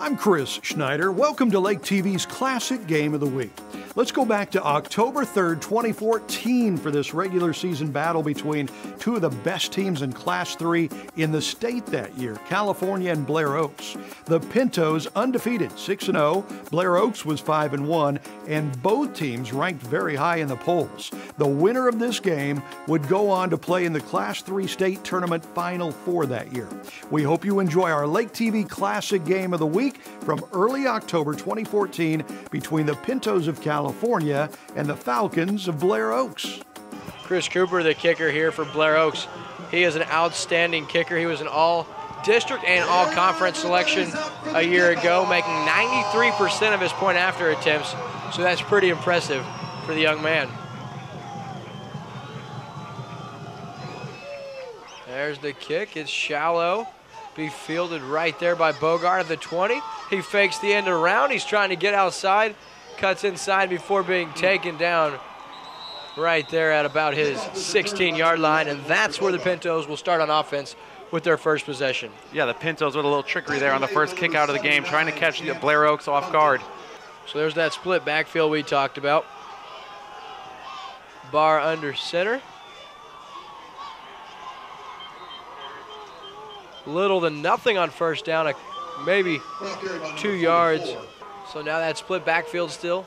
I'm Chris Schneider. Welcome to Lake TV's Classic Game of the Week. Let's go back to October 3rd, 2014 for this regular season battle between two of the best teams in Class 3 in the state that year, California and Blair Oaks. The Pintos undefeated, 6-0. Blair Oaks was 5-1, and both teams ranked very high in the polls. The winner of this game would go on to play in the Class 3 state tournament Final Four that year. We hope you enjoy our Lake TV Classic Game of the Week from early October 2014 between the Pintos of California and the Falcons of Blair Oaks. Chris Cooper, the kicker here for Blair Oaks. He is an outstanding kicker. He was an all-district and all-conference selection a year ago, making 93% of his point-after attempts, so that's pretty impressive for the young man. There's the kick. It's shallow. Be fielded right there by Bogart at the 20. He fakes the end around. He's trying to get outside, cuts inside before being taken down right there at about his 16-yard line, and that's where the Pintos will start on offense with their first possession. Yeah, the Pintos with a little trickery there on the first kick out of the game, trying to catch the Blair Oaks off guard. So there's that split backfield we talked about. Barr under center. Little to nothing on first down, maybe 2 yards. So now that split backfield still.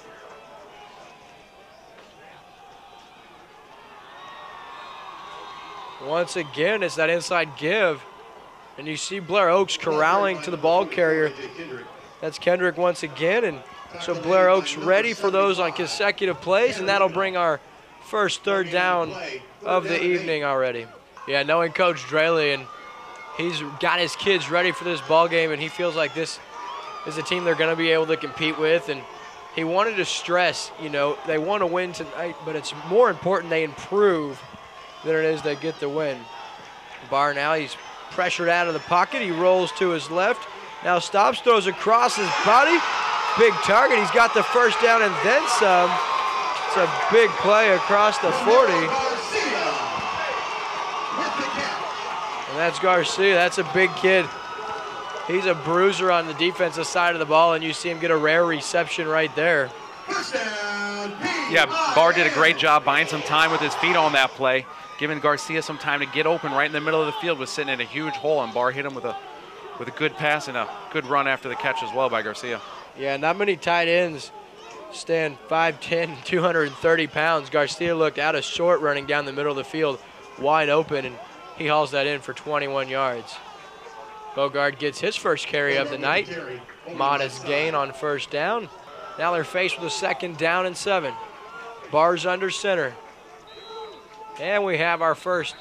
Once again, it's that inside give. And you see Blair Oaks corralling to the ball carrier. That's Kendrick once again. And so Blair Oaks ready for those on consecutive plays, and that'll bring our first third down of the evening already. Yeah, knowing Coach Draley, and he's got his kids ready for this ball game, and he feels like this is a team they're going to be able to compete with. And he wanted to stress, you know, they want to win tonight, but it's more important they improve than it is they get the win. Barr now, he's pressured out of the pocket. He rolls to his left. Now stops, throws across his body. Big target. He's got the first down and then some. It's a big play across the 40. And that's Garcia. That's a big kid. He's a bruiser on the defensive side of the ball, and you see him get a rare reception right there. Yeah, Barr did a great job buying some time with his feet on that play, giving Garcia some time to get open right in the middle of the field. Was sitting in a huge hole, and Barr hit him with a good pass and a good run after the catch as well by Garcia. Yeah, not many tight ends stand 5'10", 230 pounds. Garcia looked out of short running down the middle of the field, wide open, and he hauls that in for 21 yards. Bogart gets his first carry of the night. Modest gain on first down. Now they're faced with a second down and 7. Barr's under center. And we have our first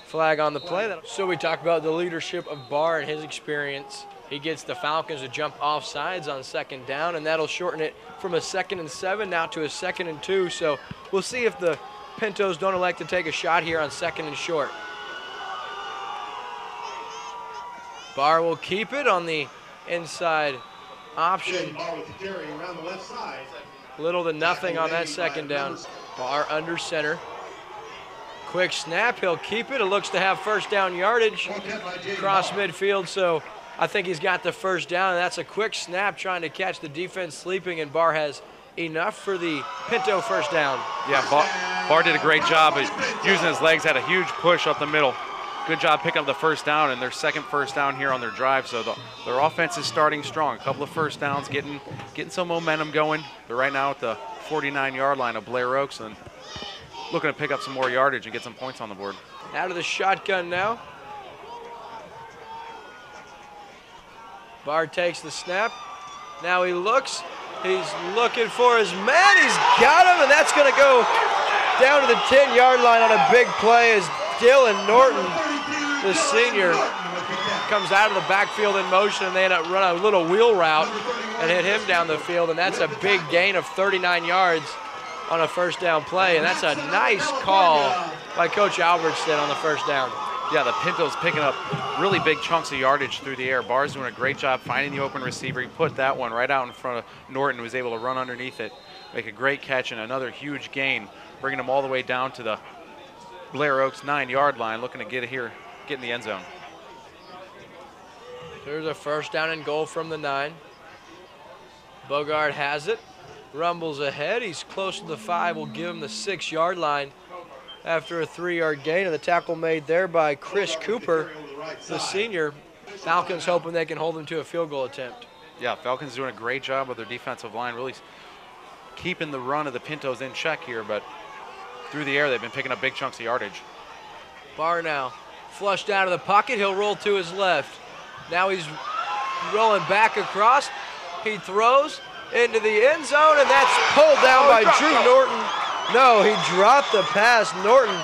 flag on the play. So we talk about the leadership of Barr and his experience. He gets the Falcons to jump off sides on second down, and that'll shorten it from a 2nd and 7 now to a 2nd and 2. So we'll see if the Pintos don't elect to take a shot here on 2nd and short. Barr will keep it on the inside option. Little to nothing on that second down. Barr under center. Quick snap, he'll keep it. It looks to have first down yardage across midfield, so I think he's got the first down, and that's a quick snap trying to catch the defense sleeping, and Barr has enough for the Pinto first down. Yeah, Barr did a great job at using his legs, had a huge push up the middle. Good job picking up the first down, and their second first down here on their drive. So their offense is starting strong. A couple of first downs, getting some momentum going. They're right now at the 49-yard line of Blair Oaks and looking to pick up some more yardage and get some points on the board. Out of the shotgun now. Barr takes the snap. Now he looks. He's looking for his man. He's got him, and that's going to go down to the 10-yard line on a big play as Dylan Norton, the senior, comes out of the backfield in motion, and they run a little wheel route and hit him down the field, and that's a big gain of 39 yards on a first down play, and that's a nice call by Coach Albertson on the first down. Yeah, the Pintos picking up really big chunks of yardage through the air. Barr's doing a great job finding the open receiver. He put that one right out in front of Norton, who was able to run underneath it, make a great catch, and another huge gain, bringing him all the way down to the Blair Oaks 9-yard line, looking to get in the end zone. There's a first down and goal from the 9. Bogard has it, rumbles ahead. He's close to the 5, will give him the 6-yard line after a 3-yard gain, and the tackle made there by Chris Cooper, the senior. Falcons hoping they can hold him to a field goal attempt. Yeah, Falcons doing a great job with their defensive line, really keeping the run of the Pintos in check here, but through the air they've been picking up big chunks of yardage. Barr now flushed out of the pocket. He'll roll to his left. Now he's rolling back across. He throws into the end zone, and that's pulled down by Drew Norton. No, he dropped the pass. Norton,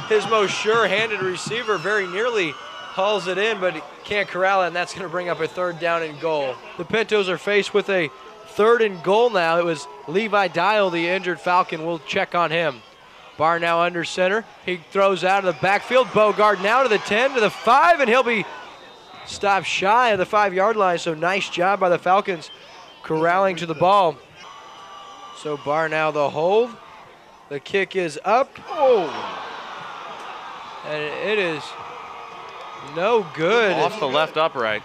his most sure-handed receiver, very nearly hauls it in, but he can't corral it, and that's going to bring up a 3rd down and goal. The Pintos are faced with a 3rd and goal now. It was Levi Dial, the injured Falcon. We'll check on him. Barr now under center. He throws out of the backfield. Bogard now to the 10, to the 5, and he'll be stopped shy of the 5-yard line, so nice job by the Falcons corralling to the ball. So Barr now the hold. The kick is up. Oh! And it is no good. Off the left upright.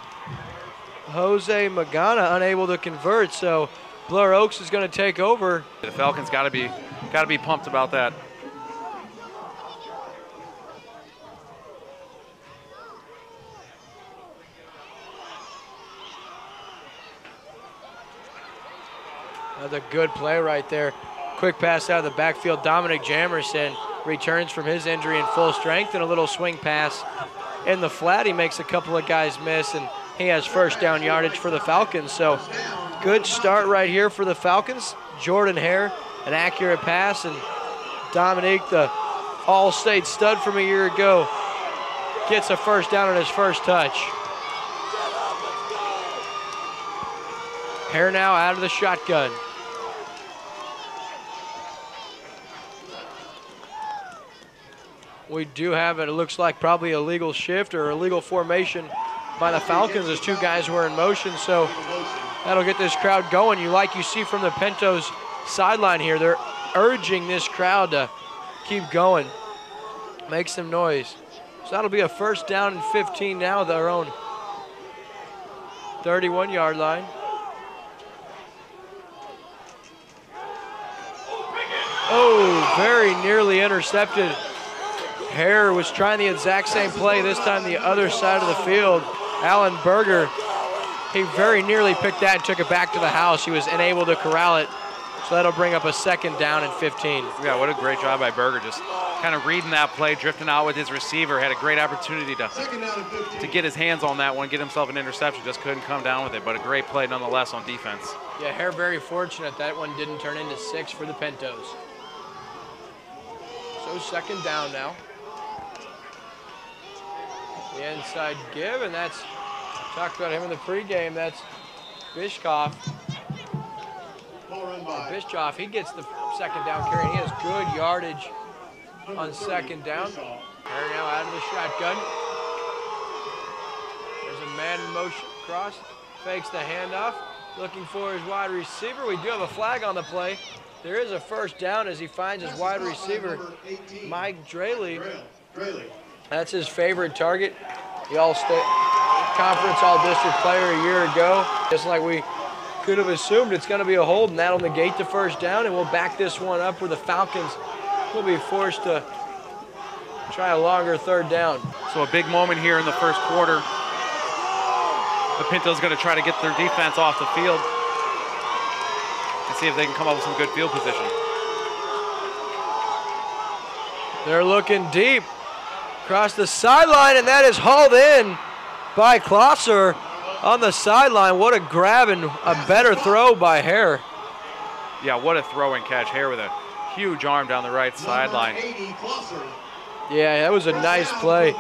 Jose Magana unable to convert, so Blair Oaks is going to take over. The Falcons got to be pumped about that. Another good play right there. Quick pass out of the backfield. Dominic Jamerson returns from his injury in full strength, and a little swing pass in the flat. He makes a couple of guys miss, and he has 1st down yardage for the Falcons. So good start right here for the Falcons. Jordan Hare, an accurate pass, and Dominic, the All-State stud from a year ago, gets a 1st down on his first touch. Hare now out of the shotgun. We do have it looks like probably a legal shift or a legal formation by the Falcons as 2 guys were in motion, so that'll get this crowd going. You see from the Pintos sideline here, they're urging this crowd to keep going, make some noise. So that'll be a 1st down and 15 now at their own 31-yard line. Oh, very nearly intercepted. Hare was trying the exact same play, this time the other side of the field. Alan Berger, he very nearly picked that and took it back to the house. He was unable to corral it, so that'll bring up a 2nd down and 15. Yeah, what a great job by Berger, just kind of reading that play, drifting out with his receiver. Had a great opportunity to get his hands on that one, get himself an interception, just couldn't come down with it, but a great play nonetheless on defense. Yeah, Hare very fortunate that one didn't turn into 6 for the Pintos. So 2nd down now. The inside give, and that's, talked about him in the pregame, that's Bishkoff. Bischoff, he gets the 2nd down carry, and he has good yardage on 2nd down. Hare now out of the shotgun. There's a man in motion, cross, fakes the handoff, looking for his wide receiver. We do have a flag on the play. There is a 1st down as he finds his wide receiver, Mike Draley. That's his favorite target. The All-State Conference All-District player a year ago. Just like we could have assumed, it's going to be a hold, and that'll negate the 1st down, and we'll back this one up where the Falcons will be forced to try a longer 3rd down. So a big moment here in the 1st quarter. The Pintos going to try to get their defense off the field and see if they can come up with some good field position. They're looking deep across the sideline, and that is hauled in by Klosser on the sideline. What a grab and a better throw by Hare. Yeah, what a throw and catch. Hare with a huge arm down the right sideline. Yeah, that was a nice play.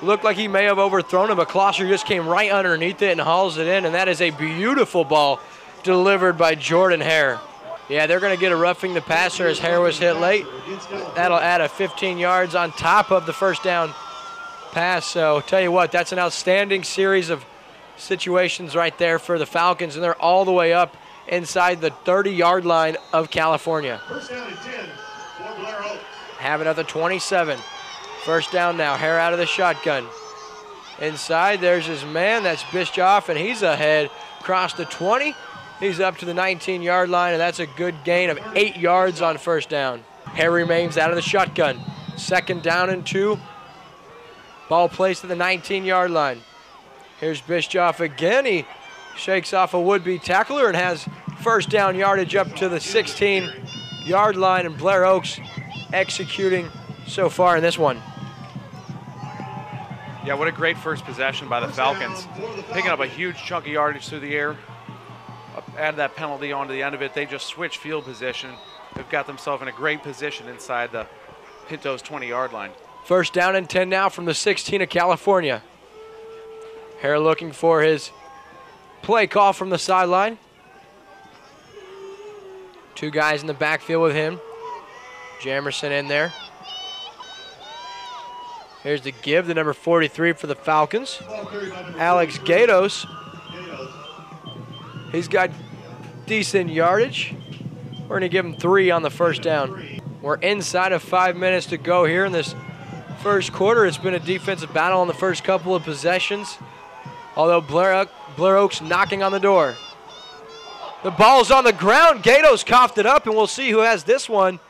Looked like he may have overthrown him, but Klosser just came right underneath it and hauls it in, and that is a beautiful ball delivered by Jordan Hare. Yeah, they're going to get a roughing the passer as Hare was hit late. That'll add a 15 yards on top of the 1st down pass. So tell you what, that's an outstanding series of situations right there for the Falcons, and they're all the way up inside the 30-yard line of California. 1st down and 10 for Blair Oaks. Have it at the 27. 1st down now, Hare out of the shotgun. Inside, there's his man, that's Bischoff, and he's ahead across the 20, He's up to the 19-yard line, and that's a good gain of 8 yards on first down. Harry remains out of the shotgun. 2nd down and 2. Ball placed at the 19-yard line. Here's Bischoff again. He shakes off a would-be tackler and has first down yardage up to the 16-yard line, and Blair Oaks executing so far in this one. Yeah, what a great first possession by the Falcons. Picking up a huge chunk of yardage through the air. Add that penalty onto the end of it. They just switch field position. They've got themselves in a great position inside the Pintos 20-yard line. First down and 10 now from the 16 of California. Hare looking for his play call from the sideline. 2 guys in the backfield with him. Jamerson in there. Here's the give, the number 43 for the Falcons. Alex Gatos. He's got decent yardage. We're going to give him 3 on the first down. We're inside of 5 minutes to go here in this first quarter. It's been a defensive battle on the first couple of possessions, although Blair Oaks knocking on the door. The ball's on the ground. Gatos coughed it up, and we'll see who has this one.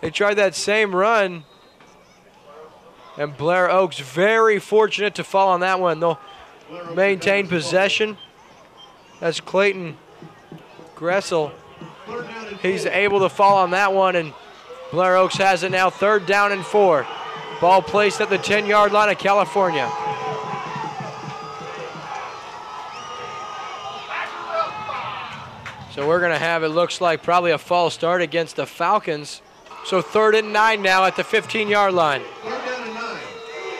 They tried that same run, and Blair Oaks very fortunate to fall on that one. They'll maintain possession. That's Clayton Gressel. He's able to fall on that one, and Blair Oaks has it now 3rd down and 4. Ball placed at the 10-yard line of California. So we're going to have, it looks like, probably a false start against the Falcons. So 3rd and 9 now at the 15-yard line.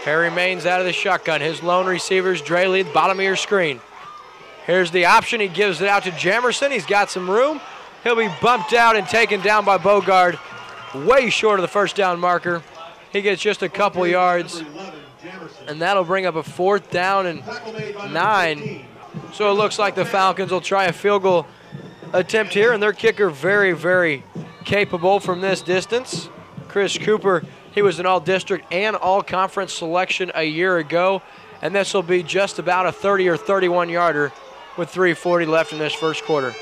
Harry remains out of the shotgun. His lone receivers, Dre Lee, bottom of your screen. Here's the option. He gives it out to Jamerson. He's got some room. He'll be bumped out and taken down by Bogard, way short of the first down marker. He gets just a couple yards, and that'll bring up a 4th down and 9. So it looks like the Falcons will try a field goal attempt here, and their kicker very, very capable from this distance. Chris Cooper, he was an all-district and all-conference selection a year ago, and this will be just about a 30 or 31-yarder with 3:40 left in this first quarter.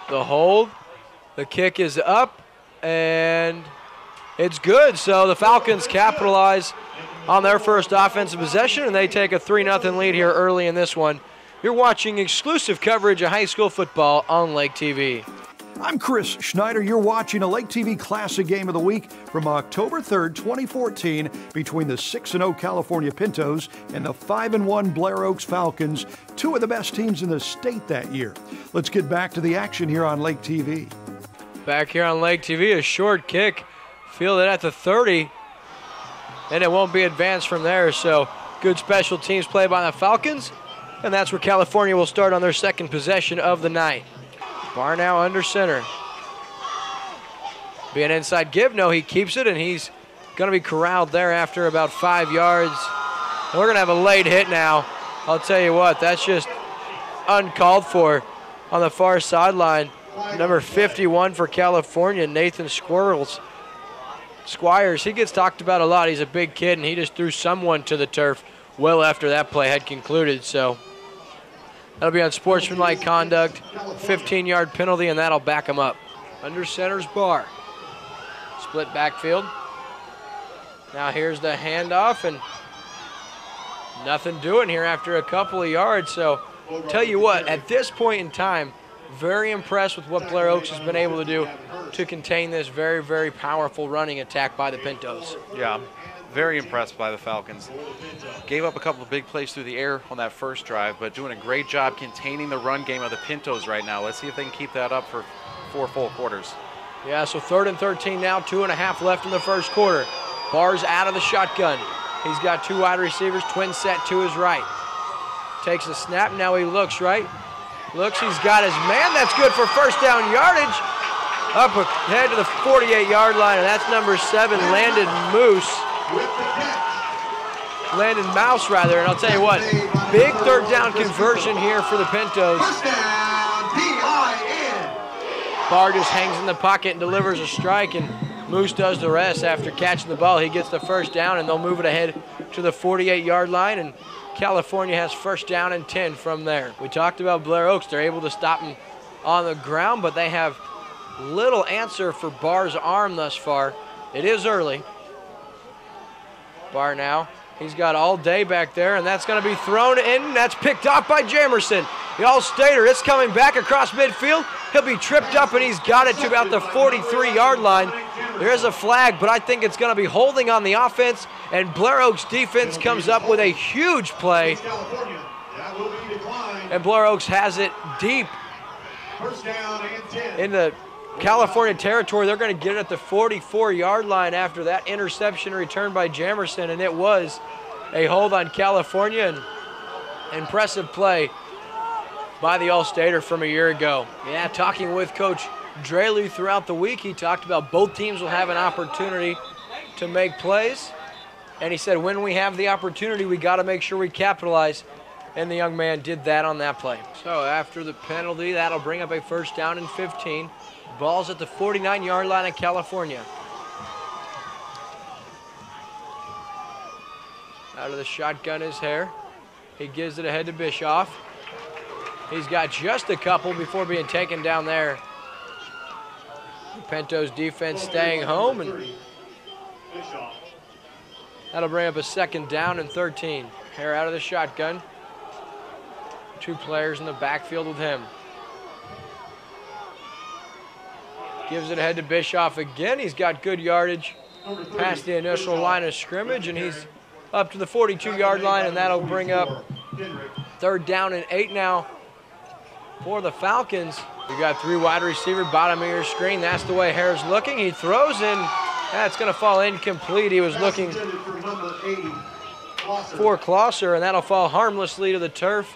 The hold, the kick is up, and it's good. So the Falcons capitalize on their first offensive possession, and they take a 3-0 lead here early in this one. You're watching exclusive coverage of high school football on Lake TV. I'm Chris Schneider. You're watching a Lake TV Classic Game of the Week from October 3rd, 2014, between the 6-0 California Pintos and the 5-1 Blair Oaks Falcons, 2 of the best teams in the state that year. Let's get back to the action here on Lake TV. Back here on Lake TV, a short kick, fielded at the 30, and it won't be advanced from there. So good special teams play by the Falcons, and that's where California will start on their second possession of the night. Barnow under center. Be an inside give. No, he keeps it, and he's going to be corralled there after about 5 yards. And we're going to have a late hit now. I'll tell you what, that's just uncalled for on the far sideline. Number 51 for California, Nathan Squires. He gets talked about a lot. He's a big kid, and he just threw someone to the turf well after that play had concluded. So that'll be on sportsmanlike conduct, 15-yard penalty, and that'll back him up. Under center's Barr. Split backfield. Now here's the handoff, and nothing doing here after a couple of yards. So tell you what, at this point in time, very impressed with what Blair Oaks has been able to do to contain this very, very powerful running attack by the Pintos. Yeah, very impressed by the Falcons. Gave up a couple of big plays through the air on that first drive, but doing a great job containing the run game of the Pintos right now. Let's see if they can keep that up for 4 full quarters. Yeah, so 3rd and 13 now, 2.5 left in the first quarter. Barr's out of the shotgun. He's got 2 wide receivers, twin set to his right. Takes a snap, now he looks right. Looks, he's got his man. That's good for first down yardage. Up ahead to the 48-yard line, and that's number 7, Landon Mouse, rather. And I'll tell you what, big 3rd down conversion here for the Pintos. Barr just hangs in the pocket and delivers a strike, and Moose does the rest after catching the ball. He gets the first down, and they'll move it ahead to the 48-yard line, and California has first down and 10 from there. We talked about Blair Oaks. They're able to stop him on the ground, but they have little answer for Barr's arm thus far. It is early. Barr now, he's got all day back there, and that's going to be thrown in. That's picked off by Jamerson. The All-Stater, it's coming back across midfield. He'll be tripped up, and he's got it to about the 43-yard line. There is a flag, but I think it's going to be holding on the offense, and Blair Oaks defense comes up with a huge play. And Blair Oaks has it deep in the California territory. They're going to get it at the 44-yard line after that interception returned by Jamerson, and it was a hold on California, and impressive play by the All-Stater from a year ago. Yeah, talking with Coach Drelu throughout the week, he talked about both teams will have an opportunity to make plays, and he said when we have the opportunity, we got to make sure we capitalize, and the young man did that on that play. So after the penalty, that'll bring up a first down and 15. Ball's at the 49-yard line of California. Out of the shotgun is Hare. He gives it ahead to Bischoff. He's got just a couple before being taken down there. Pintos defense staying home, and that'll bring up a second down and 13. Hare out of the shotgun. Two players in the backfield with him. Gives it ahead to Bischoff again. He's got good yardage past the initial line of scrimmage, and he's up to the 42-yard line, and that'll bring up third down and 8 now for the Falcons. We got three wide receiver, bottom of your screen. That's the way Hare's looking. He throws in. That's going to fall incomplete. He was looking for Closser, and that'll fall harmlessly to the turf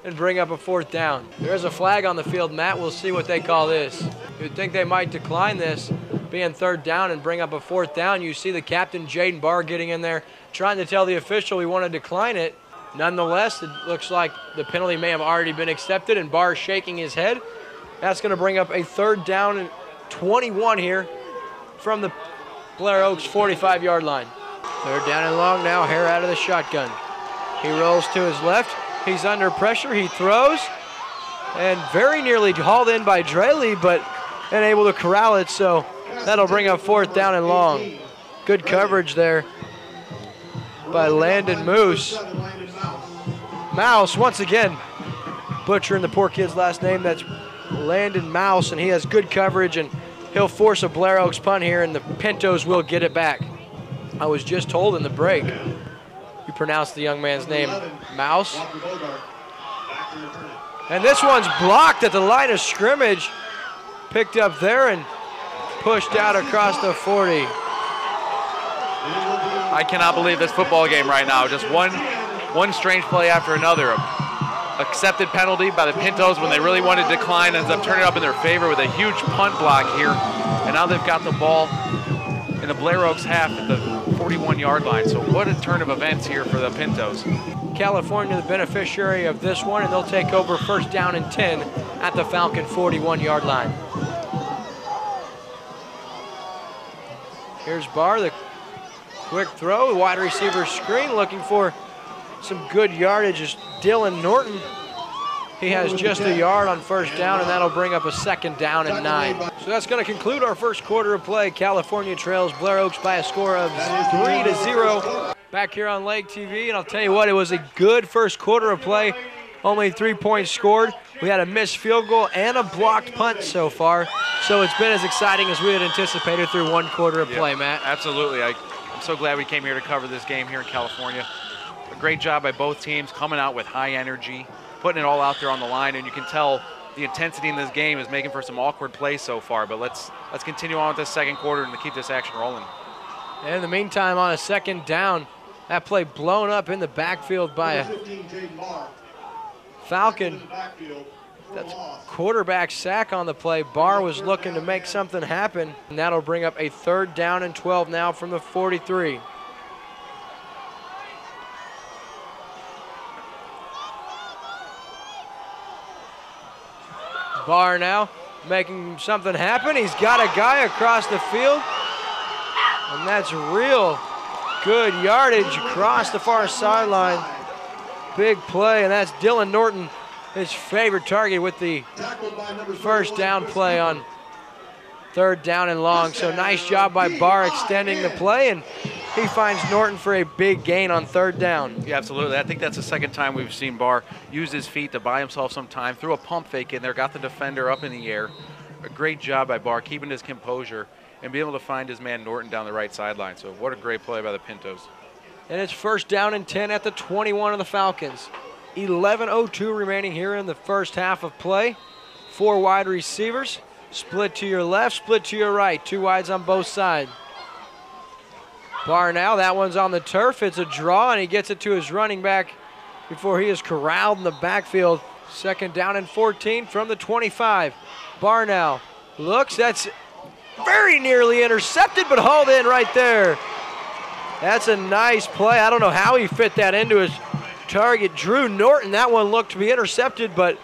and bring up a fourth down. There's a flag on the field, Matt. We'll see what they call this. You'd think they might decline this, being third down, and bring up a fourth down. You see the captain, Jaden Barr, getting in there, trying to tell the official we want to decline it. Nonetheless, it looks like the penalty may have already been accepted, and Barr shaking his head. That's going to bring up a third down and 21 here from the Blair Oaks 45-yard line. Third down and long now. Hare out of the shotgun. He rolls to his left. He's under pressure. He throws, and very nearly hauled in by Draley, but unable to corral it, so that'll bring up fourth down and long. Good coverage there by Landon Moose. Mouse, once again, butchering the poor kid's last name. That's Landon Mouse, and he has good coverage, and he'll force a Blair Oaks punt here, and the Pintos will get it back. I was just told in the break, you pronounced the young man's name Mouse. And this one's blocked at the line of scrimmage. Picked up there and pushed out across the 40. I cannot believe this football game right now. Just one strange play after another. Accepted penalty by the Pintos when they really wanted to decline, ends up turning up in their favor with a huge punt block here. And now they've got the ball in the Blair Oaks half at the 41-yard line. So what a turn of events here for the Pintos. California the beneficiary of this one, and they'll take over first down and 10 at the Falcon 41-yard line. Here's Barr, the quick throw, wide receiver screen, looking for some good yardage is Dylan Norton. He has just a yard on first down, and that'll bring up a second down and 9. So that's going to conclude our first quarter of play. California trails Blair Oaks by a score of 3-0. Back here on Lake TV, and I'll tell you what, it was a good first quarter of play. Only 3 points scored. We had a missed field goal and a blocked punt so far. So it's been as exciting as we had anticipated through one quarter of play, Matt. Absolutely. I'm so glad we came here to cover this game here in California. A great job by both teams, coming out with high energy, putting it all out there on the line, and you can tell the intensity in this game is making for some awkward plays so far, but let's continue on with this second quarter and to keep this action rolling. And in the meantime, on a second down, that play blown up in the backfield by a Falcon. That's quarterback sack on the play. Barr was looking to make something happen, and that'll bring up a third down and 12 now from the 43. Barr now making something happen. He's got a guy across the field. And that's real good yardage across the far sideline. Big play, and that's Dylan Norton, his favorite target, with the first down play on 3rd down and long. So nice job by Barr extending the play, and he finds Norton for a big gain on 3rd down. Yeah, absolutely. I think that's the second time we've seen Barr use his feet to buy himself some time, threw a pump fake in there, got the defender up in the air. A great job by Barr, keeping his composure and being able to find his man Norton down the right sideline. So what a great play by the Pintos. And it's 1st down and 10 at the 21 of the Falcons. 11:02 remaining here in the first half of play. 4 wide receivers, split to your left, split to your right, 2 wides on both sides. Barr now, that one's on the turf. It's a draw, and he gets it to his running back before he is corralled in the backfield. 2nd down and 14 from the 25. Barr now looks, that's very nearly intercepted, but hauled in right there. That's a nice play. I don't know how he fit that into his target, Drew Norton. That one looked to be intercepted, but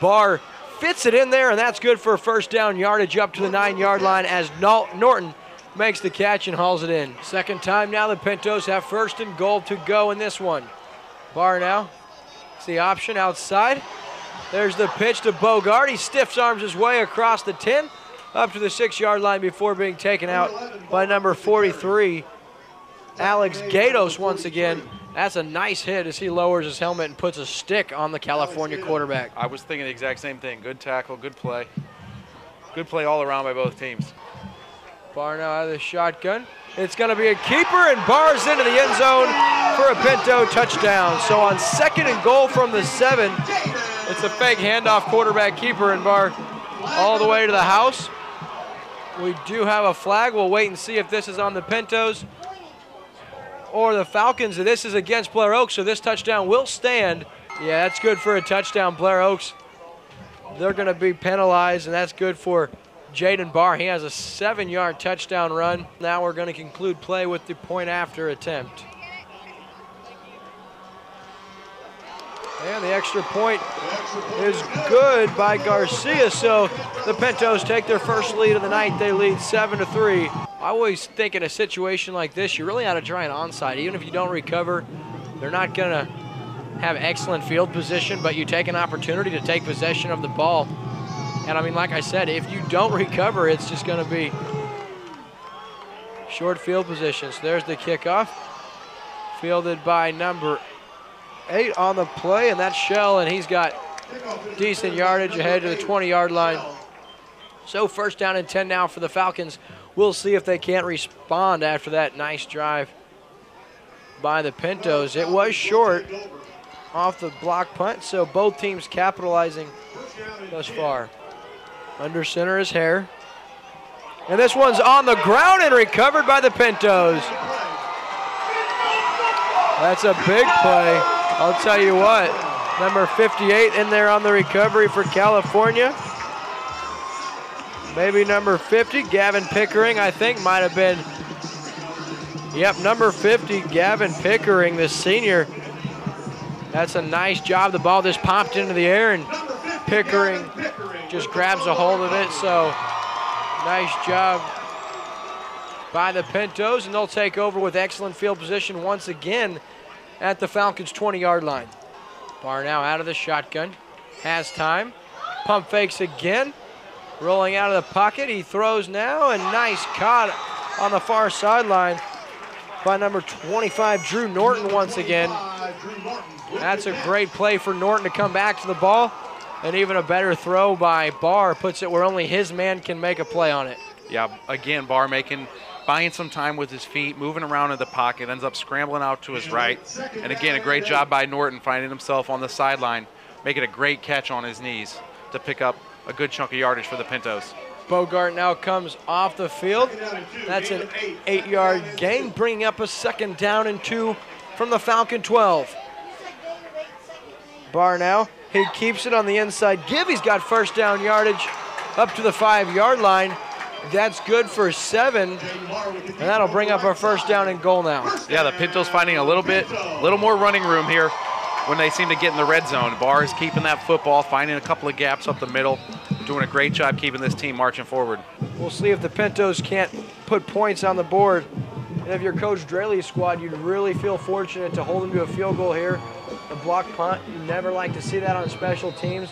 Barr fits it in there, and that's good for a 1st down yardage up to the 9-yard line as Norton makes the catch and hauls it in. 2nd time now the Pintos have 1st and goal to go in this one. Barr now, it's the option outside. There's the pitch to Bogart. He stiffs arms his way across the 10 up to the 6-yard line before being taken out by number 43, Alex Gatos once again. That's a nice hit as he lowers his helmet and puts a stick on the California quarterback. I was thinking the exact same thing. Good tackle, good play. Good play all around by both teams. Barr now out of the shotgun. It's going to be a keeper, and Barr's into the end zone for a Pinto touchdown. So on 2nd and goal from the 7, it's a fake handoff, quarterback keeper, and Barr all the way to the house. We do have a flag. We'll wait and see if this is on the Pintos or the Falcons. This is against Blair Oaks, so this touchdown will stand. Yeah, that's good for a touchdown. Blair Oaks, they're going to be penalized, and that's good for Jaden Barr. He has a 7-yard touchdown run. Now we're going to conclude play with the point after attempt. And the extra point is good by Garcia, so the Pintos take their first lead of the night. They lead 7-3. I always think in a situation like this, you really ought to try an onside. Even if you don't recover, they're not going to have excellent field position, but you take an opportunity to take possession of the ball. And I mean, like I said, if you don't recover, it's just going to be short field position. So there's the kickoff, fielded by number 8 on the play, and that's Shell, and he's got decent yardage ahead to the 20-yard line. So 1st down and 10 now for the Falcons. We'll see if they can't respond after that nice drive by the Pintos. It was short off the block punt, so both teams capitalizing thus far. Under center is Hare. And this one's on the ground and recovered by the Pintos. That's a big play. I'll tell you what, number 58 in there on the recovery for California. Maybe number 50, Gavin Pickering, I think might have been. Yep, number 50, Gavin Pickering, the senior. That's a nice job. The ball just popped into the air, and Pickering just grabs a hold of it. So nice job by the Pintos, and they'll take over with excellent field position once again at the Falcons' 20-yard line. Barr now out of the shotgun, has time, pump fakes again, rolling out of the pocket. He throws now, and nice caught on the far sideline by number 25, Drew Norton once again. That's a great play for Norton to come back to the ball, and even a better throw by Barr puts it where only his man can make a play on it. Yeah, again, Barr buying some time with his feet, moving around in the pocket, ends up scrambling out to his right. And again, a great job by Norton finding himself on the sideline, making a great catch on his knees to pick up a good chunk of yardage for the Pintos. Bogart now comes off the field. That's an 8-yard gain, bringing up a 2nd down and 2 from the Falcon 12. Barr now, he keeps it on the inside give. He's got 1st down yardage up to the 5-yard line. That's good for 7, and that'll bring up our 1st down and goal now. Yeah, the Pintos finding a little more running room here when they seem to get in the red zone. Barr is keeping that football, finding a couple of gaps up the middle, doing a great job keeping this team marching forward. We'll see if the Pintos can't put points on the board. And if you're Coach Draley's squad, you'd really feel fortunate to hold them to a field goal here. A block punt, you never like to see that on special teams.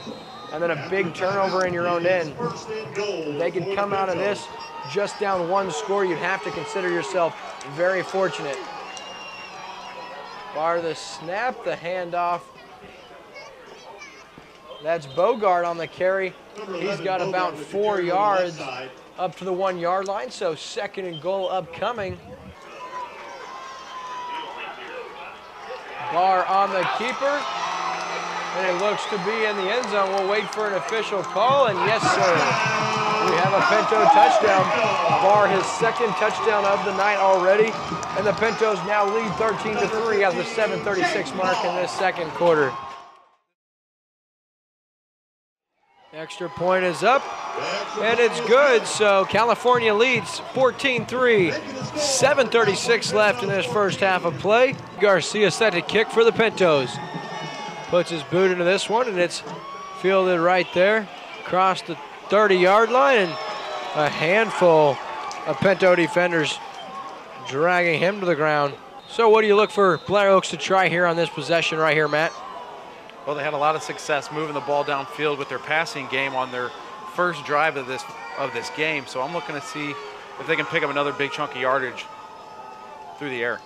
And then a big turnover in your own end. If they could come out of this just down one score, you'd have to consider yourself very fortunate. Bar the snap, the handoff. That's Bogart on the carry. He's got about 4 yards up to the 1 yard line, so 2nd and goal upcoming. Barr on the keeper, and it looks to be in the end zone. We'll wait for an official call, and yes, sir, we have a Pinto touchdown. Barr his 2nd touchdown of the night already, and the Pintos now lead 13-3 at the 7:36 mark in this 2nd quarter. Extra point is up, and it's good, so California leads 14-3, 7:36 left in this first half of play. Garcia set to kick for the Pintos. Puts his boot into this one, and it's fielded right there, across the 30-yard line, and a handful of Pinto defenders dragging him to the ground. So what do you look for Blair Oaks to try here on this possession right here, Matt? Well, they had a lot of success moving the ball downfield with their passing game on their first drive of this game. So I'm looking to see if they can pick up another big chunk of yardage through the air.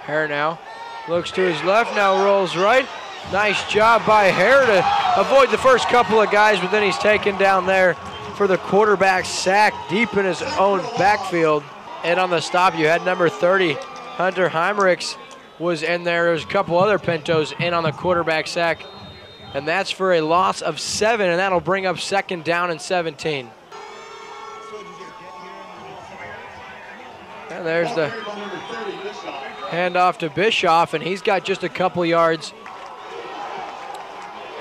Hare now looks to his left, now rolls right. Nice job by Hare to avoid the first couple of guys, but then he's taken down there for the quarterback sack deep in his own backfield. And on the stop, you had number 30, Hunter Heimrichs, was in there. There's a couple other Pintos in on the quarterback sack, and that's for a loss of 7, and that'll bring up 2nd down and 17. And there's the handoff to Bischoff, and he's got just a couple yards.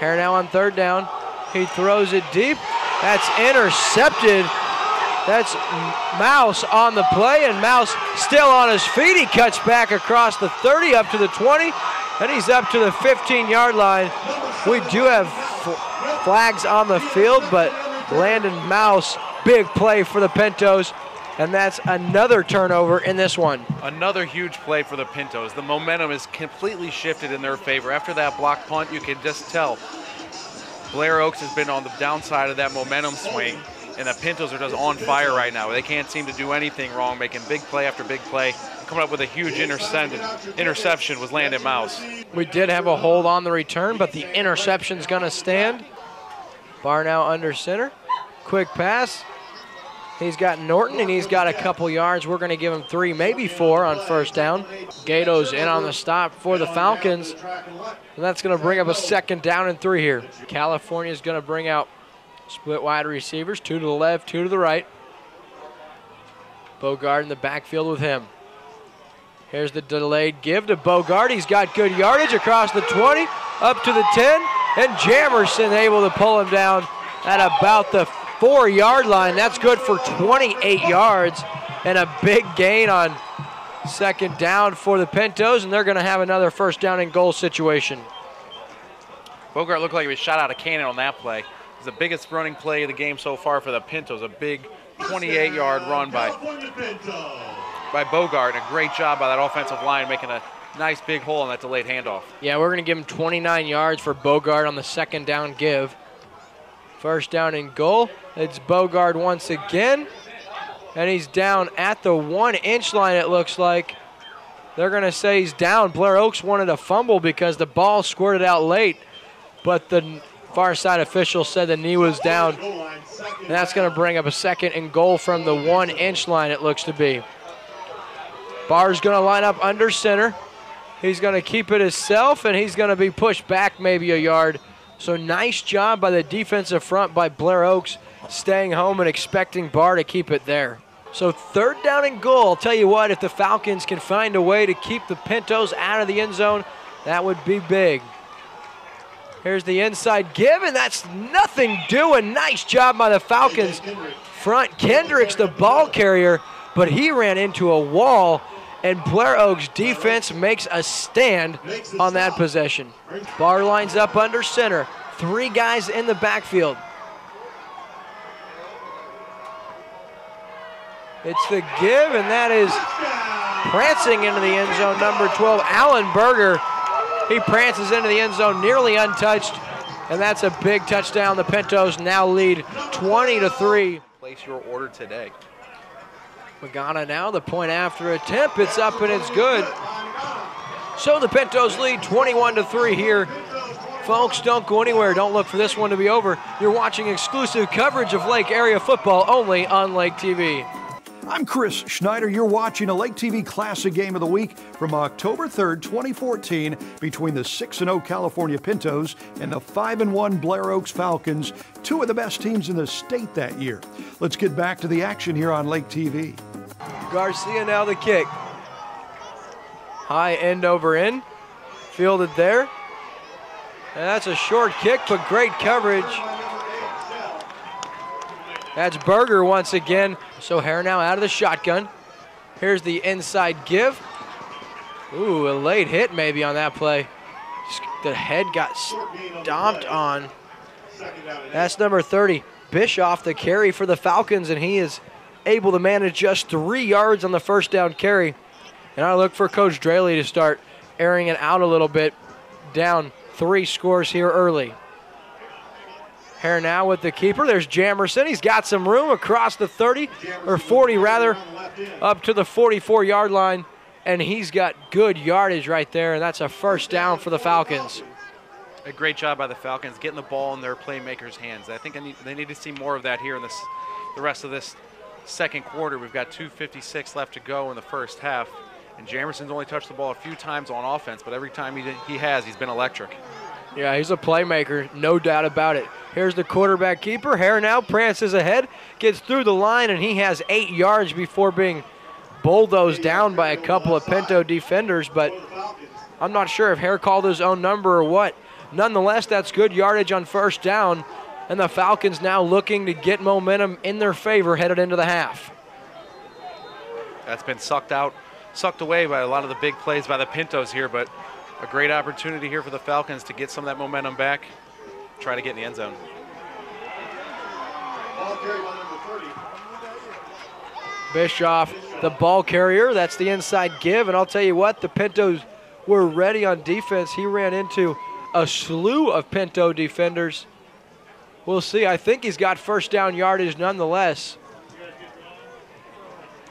Hare now on 3rd down. He throws it deep. That's intercepted. That's Mouse on the play, and Mouse still on his feet. He cuts back across the 30 up to the 20, and he's up to the 15-yard line. We do have flags on the field, but Landon Mouse, big play for the Pintos, and that's another turnover in this one. Another huge play for the Pintos. The momentum is completely shifted in their favor. After that block punt, you can just tell Blair Oaks has been on the downside of that momentum swing, and the Pintos are just on fire right now. They can't seem to do anything wrong, making big play after big play. Coming up with a huge interception was Landon Mouse. We did have a hold on the return, but the interception's gonna stand. Barr now under center. Quick pass. He's got Norton, and he's got a couple yards. We're gonna give him 3, maybe 4 on 1st down. Gato's in on the stop for the Falcons, and that's gonna bring up a 2nd down and 3 here. California's gonna bring out split wide receivers, 2 to the left, 2 to the right. Bogart in the backfield with him. Here's the delayed give to Bogart. He's got good yardage across the 20, up to the 10, and Jamerson able to pull him down at about the 4-yard line. That's good for 28 yards, and a big gain on 2nd down for the Pintos, and they're going to have another 1st down and goal situation. Bogart looked like he was shot out of cannon on that play. It's the biggest running play of the game so far for the Pintos. A big 28-yard run by Bogart, and a great job by that offensive line making a nice big hole on that delayed handoff. Yeah, we're going to give him 29 yards for Bogart on the 2nd down give. 1st down and goal. It's Bogart once again, and he's down at the 1-inch line, it looks like. They're going to say he's down. Blair Oaks wanted a fumble because the ball squirted out late, but the far side official said the knee was down, and that's going to bring up a 2nd and goal from the 1-inch line, it looks to be. Barr's going to line up under center. He's going to keep it himself, and he's going to be pushed back maybe a yard. So nice job by the defensive front by Blair Oaks, staying home and expecting Barr to keep it there. So 3rd down and goal. I'll tell you what, if the Falcons can find a way to keep the Pintos out of the end zone, that would be big. Here's the inside give, and that's nothing doing. Nice job by the Falcons front. Kendricks, the ball carrier, but he ran into a wall, and Blair Oaks defense makes a stand on that possession. Barr lines up under center. 3 guys in the backfield. It's the give, and that is prancing into the end zone, number 12, Alan Berger. He prances into the end zone, nearly untouched, and that's a big touchdown. The Pintos now lead 20-3. Place your order today. Magana now, the point after attempt. It's up and it's good. So the Pintos lead 21-3 here. Folks, don't go anywhere. Don't look for this one to be over. You're watching exclusive coverage of Lake area football only on Lake TV. I'm Chris Schneider. You're watching a Lake TV Classic Game of the Week from October 3rd, 2014 between the 6-0 California Pintos and the 5-1 Blair Oaks Falcons, two of the best teams in the state that year. Let's get back to the action here on Lake TV. Garcia now the kick. High end over end. Fielded there. And that's a short kick, but great coverage. That's Berger once again. So Hare now out of the shotgun. Here's the inside give. Ooh, a late hit maybe on that play. The head got stomped on. That's number 30, Bischoff, the carry for the Falcons, and he is able to manage just 3 yards on the first down carry. And I look for Coach Draley to start airing it out a little bit. Down 3 scores here early. Hare now with the keeper. There's Jamerson. He's got some room across the 30, or 40 rather, up to the 44-yard line. And he's got good yardage right there, and that's a first down for the Falcons. A great job by the Falcons getting the ball in their playmakers' hands. I think they need to see more of that here in the rest of this second quarter. We've got 2:56 left to go in the first half. And Jamerson's only touched the ball a few times on offense, but every time he's been electric. Yeah, he's a playmaker, no doubt about it. Here's the quarterback keeper. Hare now prances ahead, gets through the line, and he has 8 yards before being bulldozed down by a couple of Pinto defenders, but I'm not sure if Hare called his own number or what. Nonetheless, that's good yardage on first down, and the Falcons now looking to get momentum in their favor headed into the half. That's been sucked away by a lot of the big plays by the Pintos here, but a great opportunity here for the Falcons to get some of that momentum back, try to get in the end zone. Bischoff, the ball carrier, that's the inside give, and I'll tell you what, the Pintos were ready on defense. He ran into a slew of Pinto defenders. We'll see. I think he's got first down yardage nonetheless.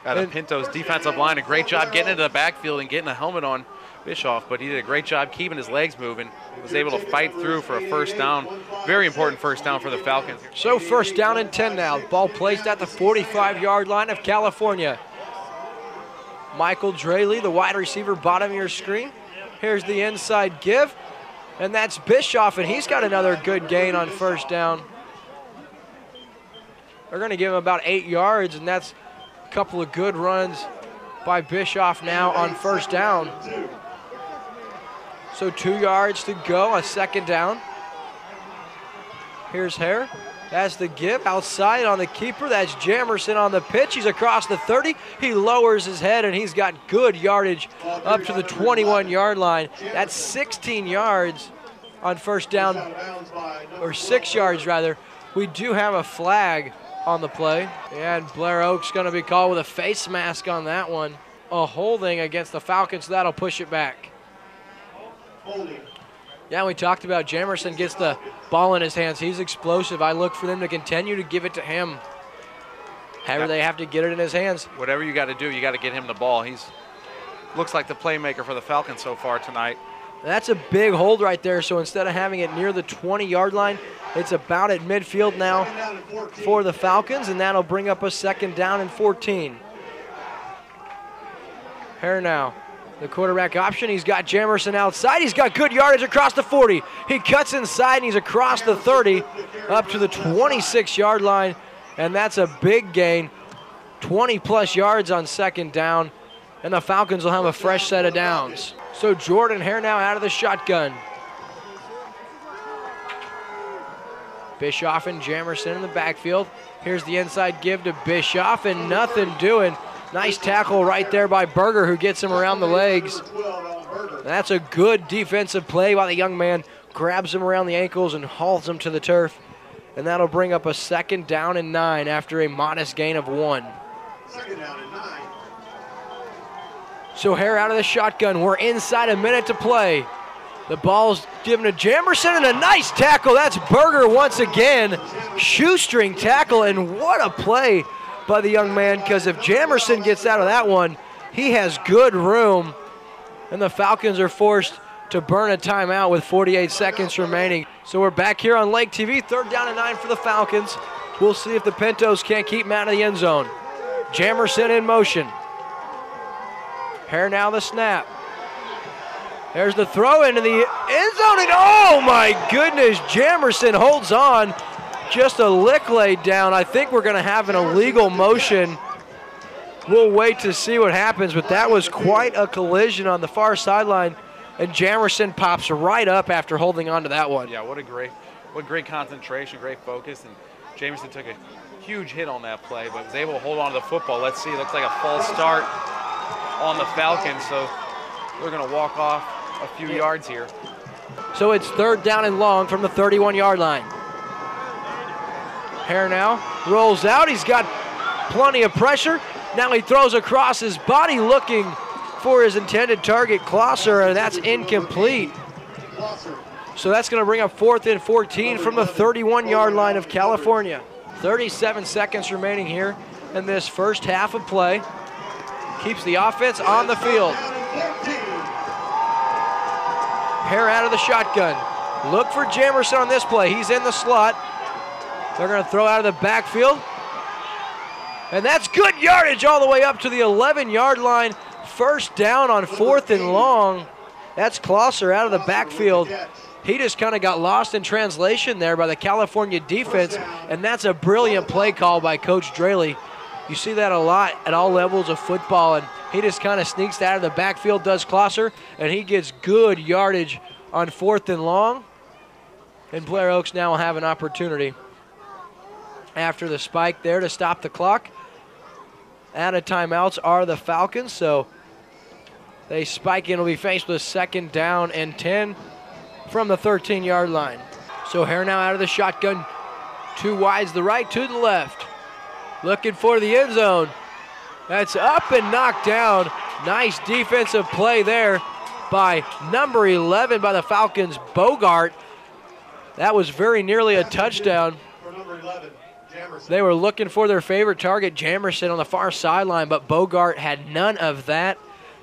Got a Pintos defensive line, a great job getting into the backfield and getting a helmet on Bischoff, but he did a great job keeping his legs moving. Was able to fight through for a first down. Very important first down for the Falcons. So first down and 10 now. Ball placed at the 45-yard line of California. Michael Draley, the wide receiver, bottom of your screen. Here's the inside give, and that's Bischoff, and he's got another good gain on first down. They're going to give him about 8 yards, and that's a couple of good runs by Bischoff now on first down. So 2 yards to go, a second down. Here's Hare. That's the give outside on the keeper. That's Jamerson on the pitch. He's across the 30. He lowers his head, and he's got good yardage up to the 21-yard line. That's 16 yards on first down, or 6 yards rather. We do have a flag on the play, and Blair Oaks going to be called with a face mask on that one. A holding against the Falcons, so that'll push it back. Yeah, we talked about Jamerson gets the ball in his hands. He's explosive. I look for them to continue to give it to him. However, they have to get it in his hands. Whatever you got to do, you got to get him the ball. He's looks like the playmaker for the Falcons so far tonight. That's a big hold right there. So instead of having it near the 20-yard line, it's about at midfield now for the Falcons, and that'll bring up a second down and 14. Hare now. The quarterback option, he's got Jamerson outside. He's got good yardage across the 40. He cuts inside, and he's across the 30 up to the 26-yard line, and that's a big gain. 20-plus yards on second down, and the Falcons will have a fresh set of downs. So Jordan Hare now out of the shotgun. Bischoff and Jamerson in the backfield. Here's the inside give to Bischoff, and nothing doing. Nice tackle right there by Berger, who gets him around the legs. That's a good defensive play by the young man. Grabs him around the ankles and hauls him to the turf. And that'll bring up a second down and 9 after a modest gain of 1. Second down and 9. So Hare out of the shotgun. We're inside a minute to play. The ball's given to Jamerson, and a nice tackle. That's Berger once again. Shoestring tackle, and what a play by the young man, because if Jamerson gets out of that one, he has good room, and the Falcons are forced to burn a timeout with 48 seconds remaining. So we're back here on Lake TV, 3rd down and 9 for the Falcons. We'll see if the Pintos can't keep him out of the end zone. Jamerson in motion. Hare now the snap. There's the throw into the end zone, and oh my goodness, Jamerson holds on. Just a lick laid down. I think we're gonna have an illegal motion. We'll wait to see what happens, but that was quite a collision on the far sideline, and Jamerson pops right up after holding on to that one. Yeah, what great concentration, great focus, and Jamerson took a huge hit on that play, but was able to hold on to the football. Let's see, it looks like a false start on the Falcons, so they're gonna walk off a few yards here. So it's 3rd down and long from the 31-yard line. Hare now rolls out. He's got plenty of pressure. Now he throws across his body looking for his intended target, Klosser, and that's incomplete. So that's going to bring up 4th and 14 from the 31-yard line of California. 37 seconds remaining here in this first half of play. Keeps the offense on the field. Hare out of the shotgun. Look for Jamerson on this play. He's in the slot. They're going to throw out of the backfield. And that's good yardage all the way up to the 11-yard line. 1st down on 4th and long. That's Klosser out of the backfield. He just kind of got lost in translation there by the California defense, and that's a brilliant play call by Coach Draley. You see that a lot at all levels of football, and he just kind of sneaks out of the backfield, does Klosser, and he gets good yardage on 4th and long. And Blair Oaks now will have an opportunity after the spike there to stop the clock. Out of timeouts are the Falcons, so they spike and will be faced with 2nd down and 10 from the 13-yard line. So Hare now out of the shotgun. 2 wides, the right to the left. Looking for the end zone. That's up and knocked down. Nice defensive play there by number 11 by the Falcons, Bogart. That was very nearly a touchdown. For number 11, Jamerson. They were looking for their favorite target, Jamerson, on the far sideline, but Bogart had none of that,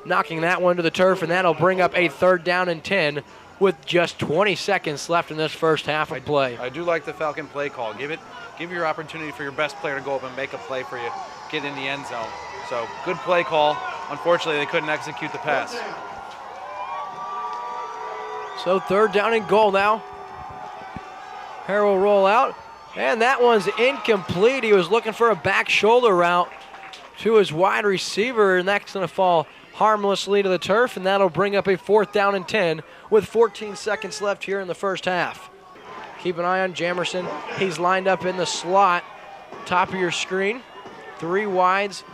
knocking that one to the turf, and that'll bring up a 3rd down and 10 with just 20 seconds left in this first half of play. I do like the Falcon play call. Give your opportunity for your best player to go up and make a play for you, get in the end zone. So good play call. Unfortunately, they couldn't execute the pass. So 3rd down and goal now. Hare will roll out, and that one's incomplete. He was looking for a back shoulder route to his wide receiver, and that's going to fall harmlessly to the turf, and that'll bring up a 4th down and 10 with 14 seconds left here in the first half. Keep an eye on Jamerson. He's lined up in the slot, top of your screen. 3 wides.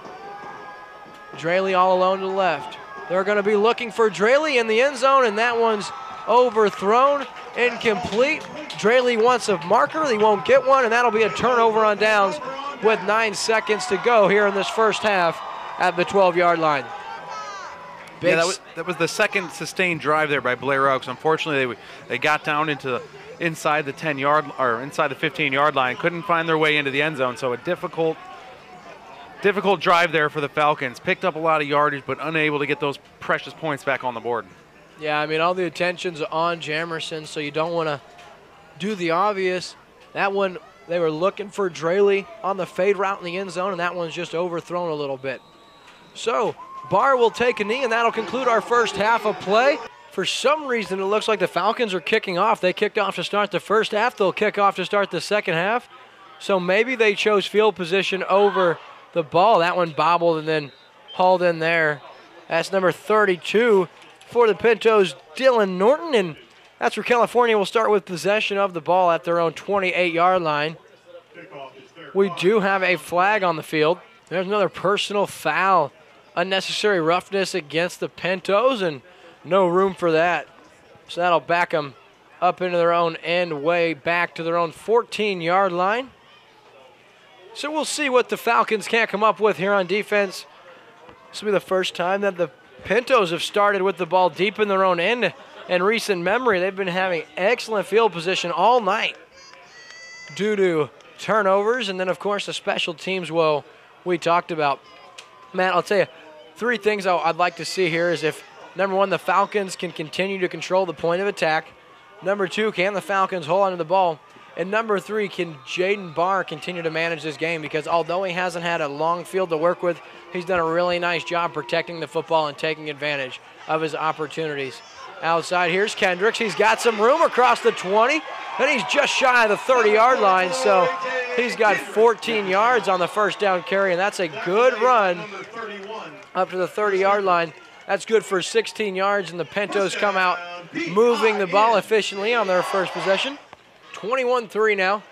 Draley all alone to the left. They're going to be looking for Draley in the end zone, and that one's overthrown, incomplete. Draley wants a marker. He won't get one, and that'll be a turnover on downs with 9 seconds to go here in this first half at the 12-yard line. Yeah, that was the second sustained drive there by Blair Oaks. Unfortunately, they got down into inside the 10-yard or inside the 15-yard line, couldn't find their way into the end zone. So a difficult drive there for the Falcons. Picked up a lot of yardage, but unable to get those precious points back on the board. Yeah, I mean, all the attention's on Jamerson, so you don't want to do the obvious. That one, they were looking for Draley on the fade route in the end zone, and that one's just overthrown a little bit. So Barr will take a knee, and that'll conclude our first half of play. For some reason, it looks like the Falcons are kicking off. They kicked off to start the first half. They'll kick off to start the second half. So maybe they chose field position over the ball. That one bobbled and then hauled in there. That's number 32 for the Pintos, Dylan Norton. And that's where California will start with possession of the ball at their own 28-yard line. We do have a flag on the field. There's another personal foul. Unnecessary roughness against the Pintos, and no room for that. So that'll back them up into their own end, way back to their own 14-yard line. So we'll see what the Falcons can't come up with here on defense. This will be the first time that the Pintos have started with the ball deep in their own end in recent memory. They've been having excellent field position all night due to turnovers, and then, of course, the special teams, well, we talked about. Matt, I'll tell you, three things I'd like to see here is if, number one, the Falcons can continue to control the point of attack. Number two, can the Falcons hold on to the ball? And number three, can Jaden Barr continue to manage this game? Because although he hasn't had a long field to work with, he's done a really nice job protecting the football and taking advantage of his opportunities. Outside, here's Kendricks. He's got some room across the 20, and he's just shy of the 30-yard line, so he's got 14 yards on the first down carry, and that's a good run up to the 30-yard line. That's good for 16 yards, and the Pintos come out moving the ball efficiently on their first possession. 21-3 now.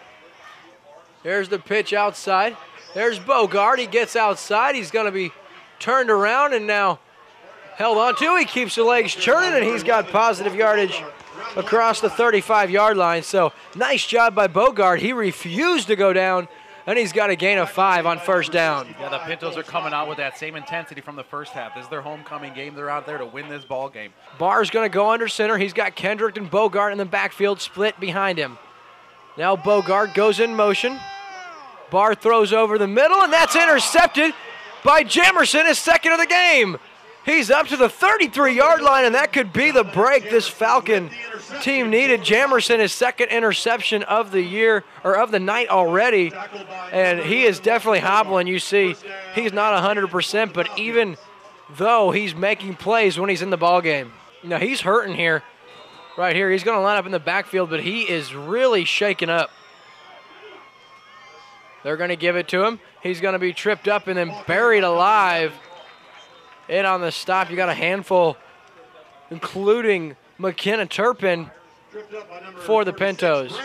There's the pitch outside. There's Bogart. He gets outside. He's going to be turned around and now held on to. He keeps the legs churning, and he's got positive yardage across the 35-yard line. So nice job by Bogart. He refused to go down, and he's got a gain of 5 on first down. Yeah, the Pintos are coming out with that same intensity from the first half. This is their homecoming game. They're out there to win this ball game. Barr's going to go under center. He's got Kendrick and Bogart in the backfield split behind him. Now Bogart goes in motion. Barr throws over the middle, and that's intercepted by Jamerson, his second of the game. He's up to the 33-yard line, and that could be the break this Falcon team needed. Jamerson, his second interception of the year, or of the night already, and he is definitely hobbling. You see, he's not 100%, but even though he's making plays when he's in the ball game. Now, he's hurting here. Right here, he's going to line up in the backfield, but he is really shaken up. They're going to give it to him. He's going to be tripped up and then buried alive. In on the stop, you got a handful, including McKenna Turpin for the Pintos.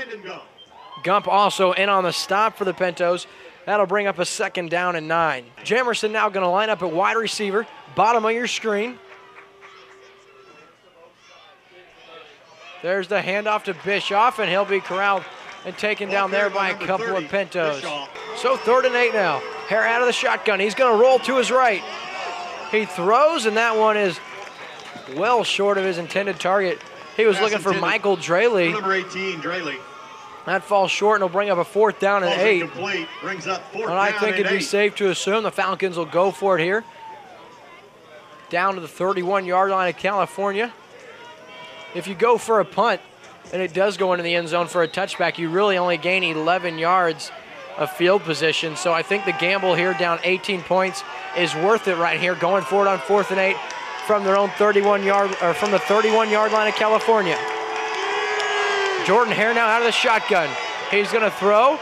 Gump also in on the stop for the Pintos. That'll bring up a second down and 9. Jamerson now going to line up at wide receiver, bottom of your screen. There's the handoff to Bischoff, and he'll be corralled and taken down there by a couple of Pintos. So 3rd and 8 now. Hare out of the shotgun. He's going to roll to his right. He throws, and that one is well short of his intended target. He was looking for Michael Draley. Number 18, Draley. That falls short, and will bring up a 4th down and 8. Brings up 4th and I think it'd be safe to assume the Falcons will go for it here. Down to the 31-yard line of California. If you go for a punt, and it does go into the end zone for a touchback, you really only gain 11 yards of field position. So I think the gamble here down 18 points is worth it right here, going forward on 4th and 8 from their own 31-yard, or from the 31-yard line of California. Jordan Hare now out of the shotgun. He's going to throw.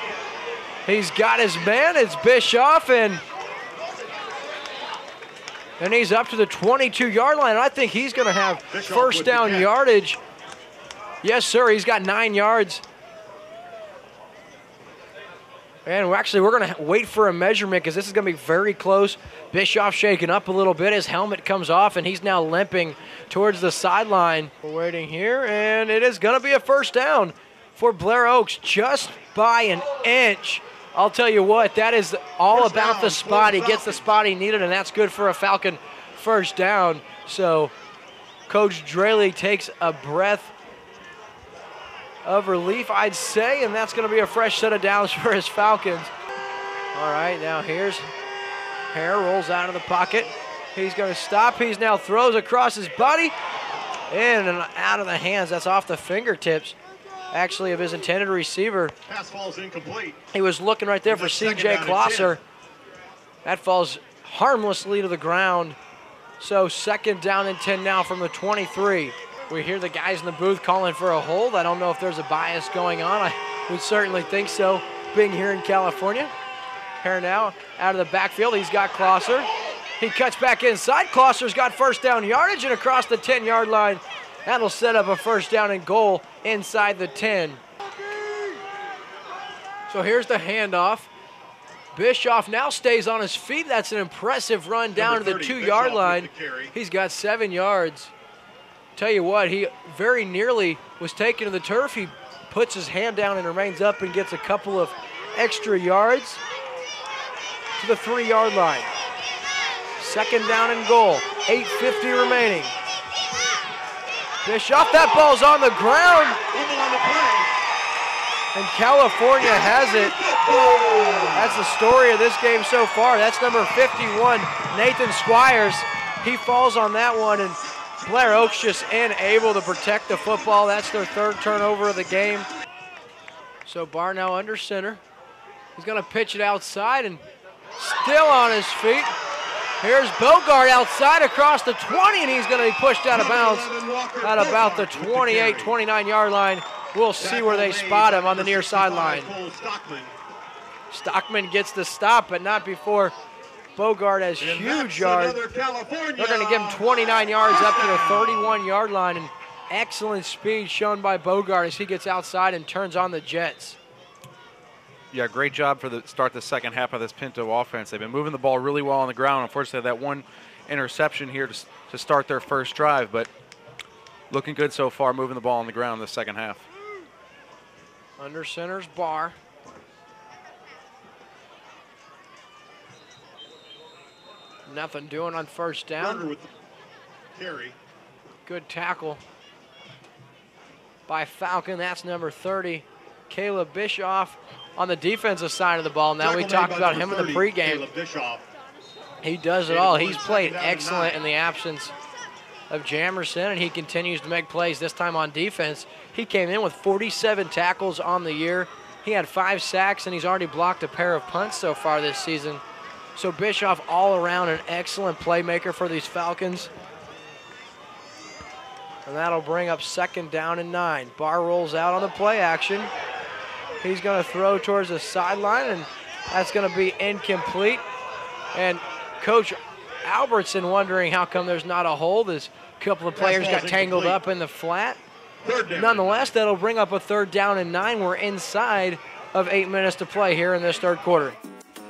He's got his man. It's Bischoff, and he's up to the 22-yard line. I think he's going to have first down yardage. Yes, sir. He's got 9 yards. And we're going to wait for a measurement because this is going to be very close. Bischoff shaking up a little bit. His helmet comes off, and he's now limping towards the sideline. We're waiting here, and it is going to be a first down for Blair Oaks just by an inch. I'll tell you what, that is all about the spot. He gets the spot he needed, and that's good for a Falcon first down. So Coach Draley takes a breath of relief, I'd say, and that's going to be a fresh set of downs for his Falcons. All right, now here's Hare, rolls out of the pocket. He's going to stop. He's now throws across his body, in and out of the hands. That's off the fingertips, actually, of his intended receiver. Pass falls incomplete. He was looking right there for C.J. Klosser. That falls harmlessly to the ground. So 2nd down and 10 now from the 23. We hear the guys in the booth calling for a hold. I don't know if there's a bias going on. I would certainly think so, being here in California. Hare now out of the backfield. He's got Klosser. He cuts back inside. Klosser's got first down yardage, and across the 10-yard line. That'll set up a first down and goal inside the 10. So here's the handoff. Bischoff now stays on his feet. That's an impressive run down to the 2-yard line. He's got 7 yards. Tell you what, he very nearly was taken to the turf. He puts his hand down and remains up and gets a couple of extra yards. to the 3-yard line. Second down and goal, 8:50 remaining. Bischoff, that ball's on the ground. And California has it. That's the story of this game so far. That's number 51, Nathan Squires. He falls on that one, and Blair Oaks just unable to protect the football. That's their third turnover of the game. So Barr now under center. He's going to pitch it outside and still on his feet. Here's Bogart outside across the 20, and he's going to be pushed out of bounds at about the 28, 29-yard line. We'll see where they spot him on the near sideline. Stockman gets the stop, but not before Bogart has huge yards. They're going to give him 29 yards up to the 31-yard line, and excellent speed shown by Bogart as he gets outside and turns on the Jets. Yeah, great job for the start the second half of this Pinto offense. They've been moving the ball really well on the ground. Unfortunately, that one interception here to start their first drive, but looking good so far, moving the ball on the ground in the second half. Under center's Barr. Nothing doing on first down. Good tackle by Falcon. That's number 30, Caleb Bischoff, on the defensive side of the ball. Now, we talked about him in the pregame. He does it all. He's played excellent in the absence of Jamerson, and he continues to make plays, this time on defense. He came in with 47 tackles on the year. He had 5 sacks, and he's already blocked a pair of punts so far this season. So Bischoff all around an excellent playmaker for these Falcons. And that'll bring up second down and 9. Barr rolls out on the play action. He's going to throw towards the sideline, and that's going to be incomplete. And Coach Albertson wondering how come there's not a hold as a couple of players got tangled up in the flat. Nonetheless, that'll bring up a third down and 9. We're inside of 8 minutes to play here in this third quarter.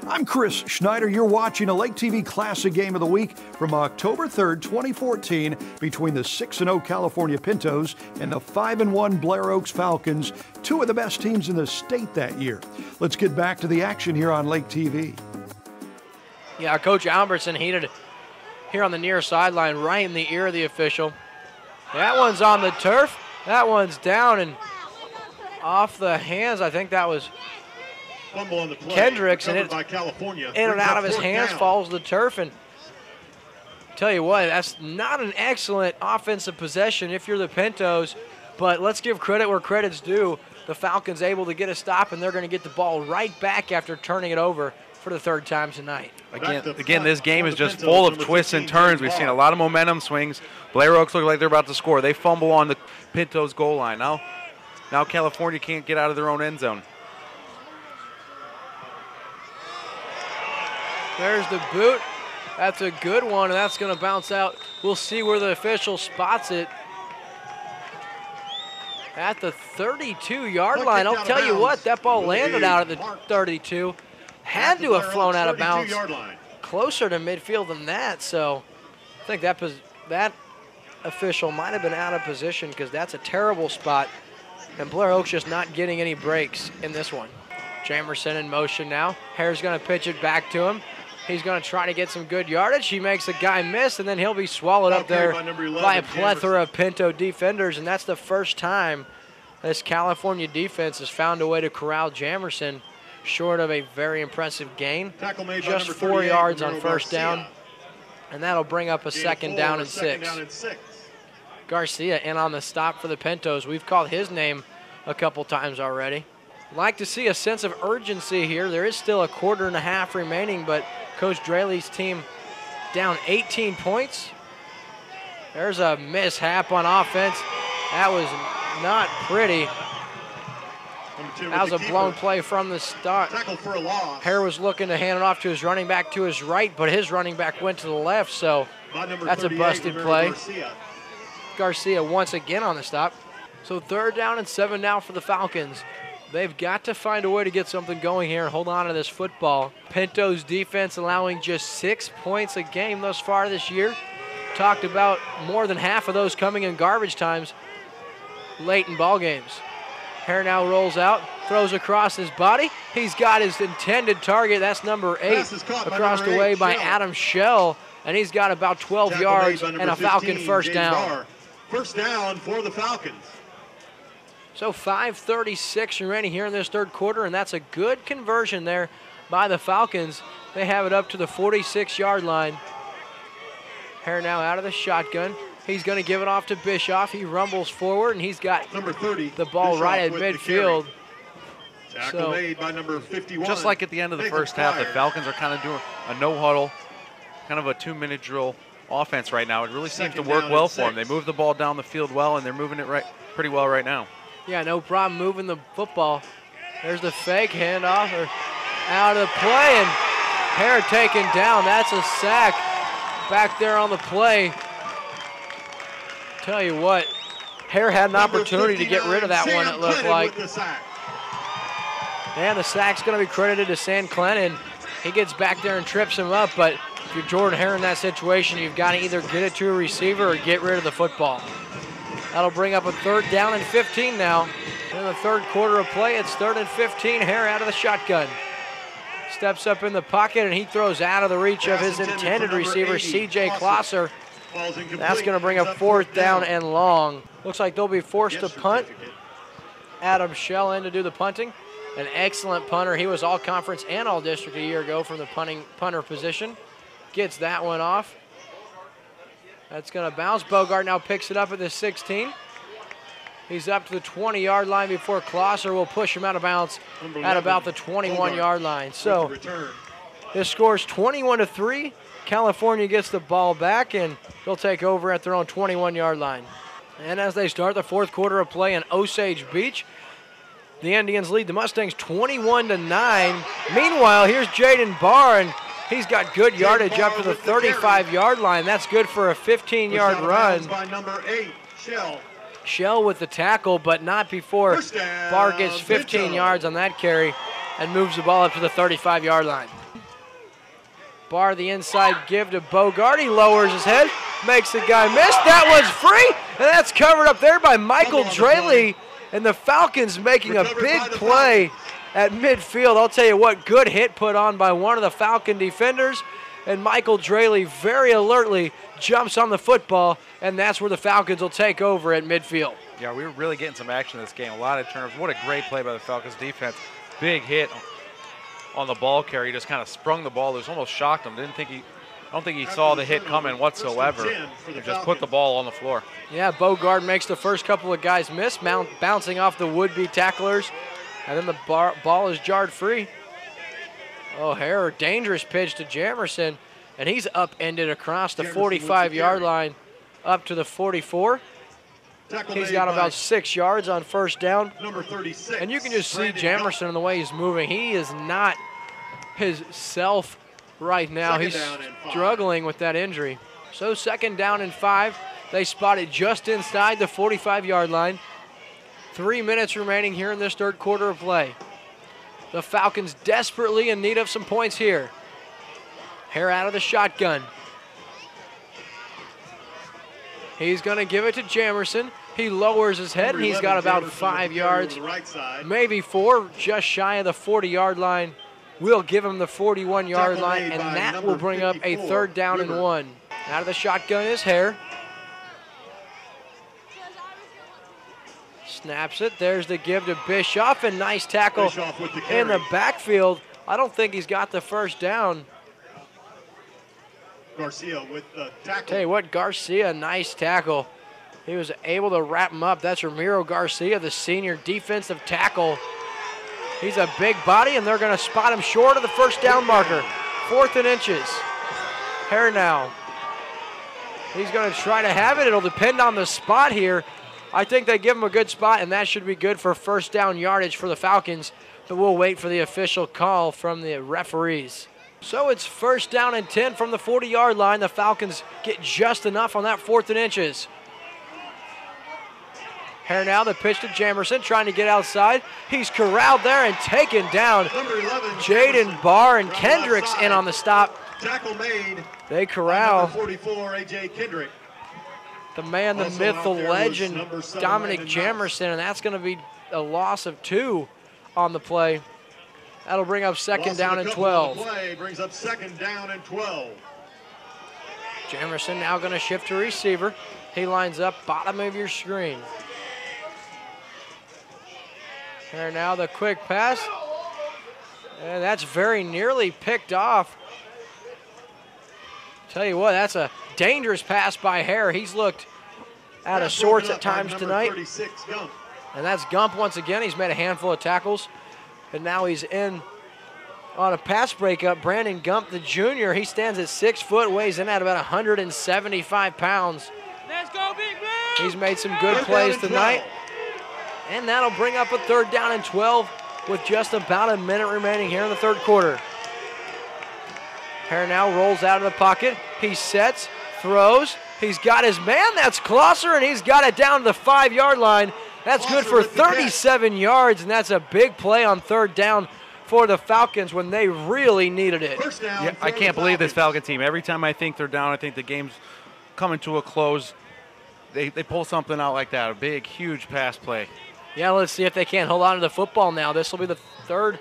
I'm Chris Schneider. You're watching a Lake TV Classic Game of the Week from October 3rd, 2014, between the 6-0 California Pintos and the 5-1 Blair Oaks Falcons, two of the best teams in the state that year. Let's get back to the action here on Lake TV. Yeah, Coach Albertson heated here on the near sideline, right in the ear of the official. That one's on the turf. That one's down and off the hands. I think that was Kendricks, and it in and out of his hands, falls to the turf. And tell you what, that's not an excellent offensive possession if you're the Pintos, but let's give credit where credit's due. The Falcons able to get a stop, and they're going to get the ball right back after turning it over for the third time tonight. Again, this game is just full of twists and turns. We've seen a lot of momentum swings. Blair Oaks look like they're about to score. They fumble on the Pintos goal line. Now California can't get out of their own end zone. There's the boot. That's a good one, and that's going to bounce out. We'll see where the official spots it. At the 32-yard line. I'll tell you what, that ball landed out at the 32. Had to have flown out of bounds closer to midfield than that. So I think that official might have been out of position, because that's a terrible spot. And Blair Oaks just not getting any breaks in this one. Jamerson in motion now. Hare's going to pitch it back to him. He's going to try to get some good yardage. He makes a guy miss, and then he'll be swallowed up there by a plethora of Pinto defenders, and that's the first time this California defense has found a way to corral Jamerson short of a very impressive gain. Just 4 yards on first down, and that'll bring up a second down and 6. Garcia in on the stop for the Pintos. We've called his name a couple times already. Like to see a sense of urgency here. There is still a quarter and a half remaining, but Coach Draley's team down 18 points. There's a mishap on offense. That was not pretty. That was a blown play from the start. Hare was looking to hand it off to his running back to his right, but his running back went to the left, so that's a busted play. Garcia once again on the stop. So third down and 7 now for the Falcons. They've got to find a way to get something going here and hold on to this football. Pinto's defense allowing just 6 points a game thus far this year. Talked about more than half of those coming in garbage times late in ball games. Hare now rolls out, throws across his body. He's got his intended target. That's number 8, across the way by Adam Shell, and he's got about 12 yards and a Falcon first down. First down for the Falcons. So 5:36 remaining here in this third quarter, and that's a good conversion there by the Falcons. They have it up to the 46-yard line. Hare now out of the shotgun. He's going to give it off to Bischoff. He rumbles forward, and he's got number 30, the ball Bischoff right at with midfield. Tackle made by number 51. Just like at the end of the first half, the Falcons are kind of doing a no-huddle, kind of a 2-minute drill offense right now. It really seems to work well for them. They move the ball down the field well, and they're moving it pretty well right now. Yeah, no problem moving the football. There's the fake handoff, or out of the play, and Hare taken down. That's a sack back there on the play. Tell you what, Hare had an opportunity to get rid of that one, it looked like. And the sack's going to be credited to San Clennon. He gets back there and trips him up, but if you're Jordan Hare in that situation, you've got to either get it to a receiver or get rid of the football. That'll bring up a 3rd down and 15 now. In the third quarter of play, it's 3rd and 15. Hare out of the shotgun. Steps up in the pocket, and he throws out of the reach of his intended receiver, C.J. Klosser. That's going to bring up 4th down and long. Looks like they'll be forced to punt. Adam Shell in to do the punting. An excellent punter. He was all-conference and all-district a year ago from the punter position. Gets that one off. That's going to bounce. Bogart now picks it up at the 16. He's up to the 20-yard line before Klosser will push him out of bounds at about the 21-yard line. So this score's 21-3. California gets the ball back, and they'll take over at their own 21-yard line. And as they start the fourth quarter of play in Osage Beach, the Indians lead the Mustangs 21-9. Meanwhile, here's Jaden Barr, and he's got good yardage up to the 35-yard line. That's good for a 15-yard run. By number 8, Shell. Shell with the tackle, but not before Barr gets 15 yards on that carry and moves the ball up to the 35-yard line. Barr the inside give to Bogart. He lowers his head, makes the guy miss. That one's free, and that's covered up there by Michael Draley. And the Falcons making a big play at midfield. I'll tell you what, good hit put on by one of the Falcon defenders. And Michael Draley very alertly jumps on the football, and that's where the Falcons will take over at midfield. Yeah, we were really getting some action in this game. A lot of turnovers. What a great play by the Falcons defense. Big hit on the ball carry. He just kind of sprung the ball loose, almost shocked him. I don't think he saw the hit coming whatsoever. He just put the ball on the floor. Yeah, Bogart makes the first couple of guys miss, bouncing off the would-be tacklers, and then the ball is jarred free. Oh, Hare, dangerous pitch to Jamerson, and he's upended across the 45-yard line up to the 44. He's got about 6 yards on first down. Number 36. And you can just see Jamerson in the way he's moving. He is not his self right now. He's struggling with that injury. So 2nd down and 5. They spot it just inside the 45-yard line. 3 minutes remaining here in this third quarter of play. The Falcons desperately in need of some points here. Hare out of the shotgun. He's going to give it to Jamerson. He lowers his head, and he's got about 5 yards, maybe 4, just shy of the 40-yard line. We'll give him the 41-yard line, and that will bring up a 3rd down and 1. Out of the shotgun is Hare. Snaps it. There's the give to Bischoff, and nice tackle in the backfield. I don't think he's got the first down. Garcia with the tackle. Tell you what, Garcia, nice tackle. He was able to wrap him up. That's Ramiro Garcia, the senior defensive tackle. He's a big body, and they're going to spot him short of the first down marker. 4th and inches. Hare now. He's going to try to have it. It'll depend on the spot here. I think they give him a good spot, and that should be good for first down yardage for the Falcons, but we'll wait for the official call from the referees. So it's 1st down and 10 from the 40-yard line. The Falcons get just enough on that 4th and inches. Hare now, the pitch to Jamerson, trying to get outside. He's corralled there and taken down. Jaden Barr and Kendricks in on the stop. Tackle made. They corral. 44, A.J. Kendrick. The man, the myth, the legend, Dominic Jamerson, and that's going to be a loss of 2 on the play. That'll bring up second down and 12. Play brings up second down and 12. Jamerson now going to shift to receiver. He lines up bottom of your screen. Here now the quick pass. And that's very nearly picked off. Tell you what, that's a dangerous pass by Hare. He's looked out of sorts at times tonight. And that's Gump once again. He's made a handful of tackles. And now he's in on a pass breakup. Brandon Gump, the junior, he stands at 6 foot, weighs in at about 175 pounds. Let's go, big man! He's made some good plays tonight. And that'll bring up a third down and 12 with just about a minute remaining here in the third quarter. Hare now rolls out of the pocket. He sets, throws. He's got his man. That's Klosser, and he's got it down to the 5-yard line. That's good for 37 yards, and that's a big play on third down for the Falcons when they really needed it. Yeah, I can't believe this Falcon team. Every time I think they're down, I think the game's coming to a close, they pull something out like that, a big, huge pass play. Yeah, let's see if they can't hold on to the football now. This will be the third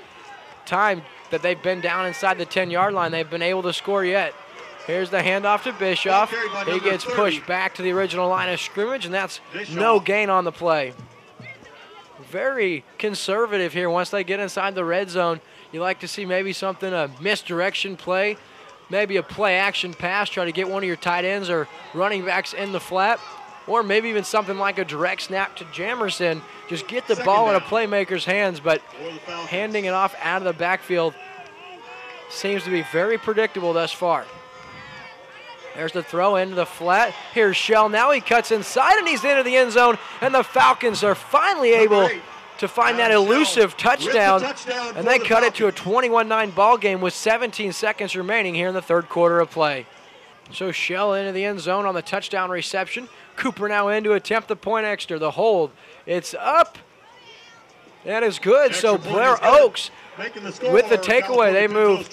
time that they've been down inside the 10-yard line. They've been able to score yet. Here's the handoff to Bischoff. He gets pushed back to the original line of scrimmage, and that's no gain on the play. Very conservative here. Once they get inside the red zone, you like to see maybe something, a misdirection play, maybe a play-action pass, try to get one of your tight ends or running backs in the flat, or maybe even something like a direct snap to Jamerson. Just get the ball in a playmaker's hands, but handing it off out of the backfield seems to be very predictable thus far. There's the throw into the flat. Here's Shell. Now he cuts inside, and he's into the end zone, and the Falcons are finally able to find that elusive touchdown, and they cut it to a 21-9 ball game with 17 seconds remaining here in the third quarter of play. So Shell into the end zone on the touchdown reception. Cooper now in to attempt the point extra. The hold, it's up. That is good. So Blair Oaks, with the takeaway, they move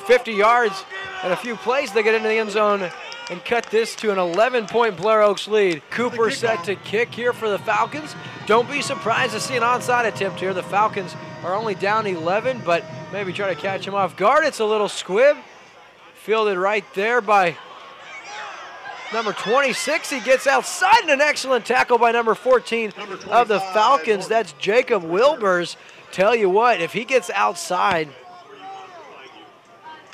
50 yards and a few plays. They get into the end zone and cut this to an 11-point Blair Oaks lead. Cooper set to kick here for the Falcons. Don't be surprised to see an onside attempt here. The Falcons are only down 11, but maybe try to catch him off guard. It's a little squib. Fielded right there by number 26. He gets outside, and an excellent tackle by number 14 of the Falcons. That's Jacob Wilbers. Tell you what, if he gets outside,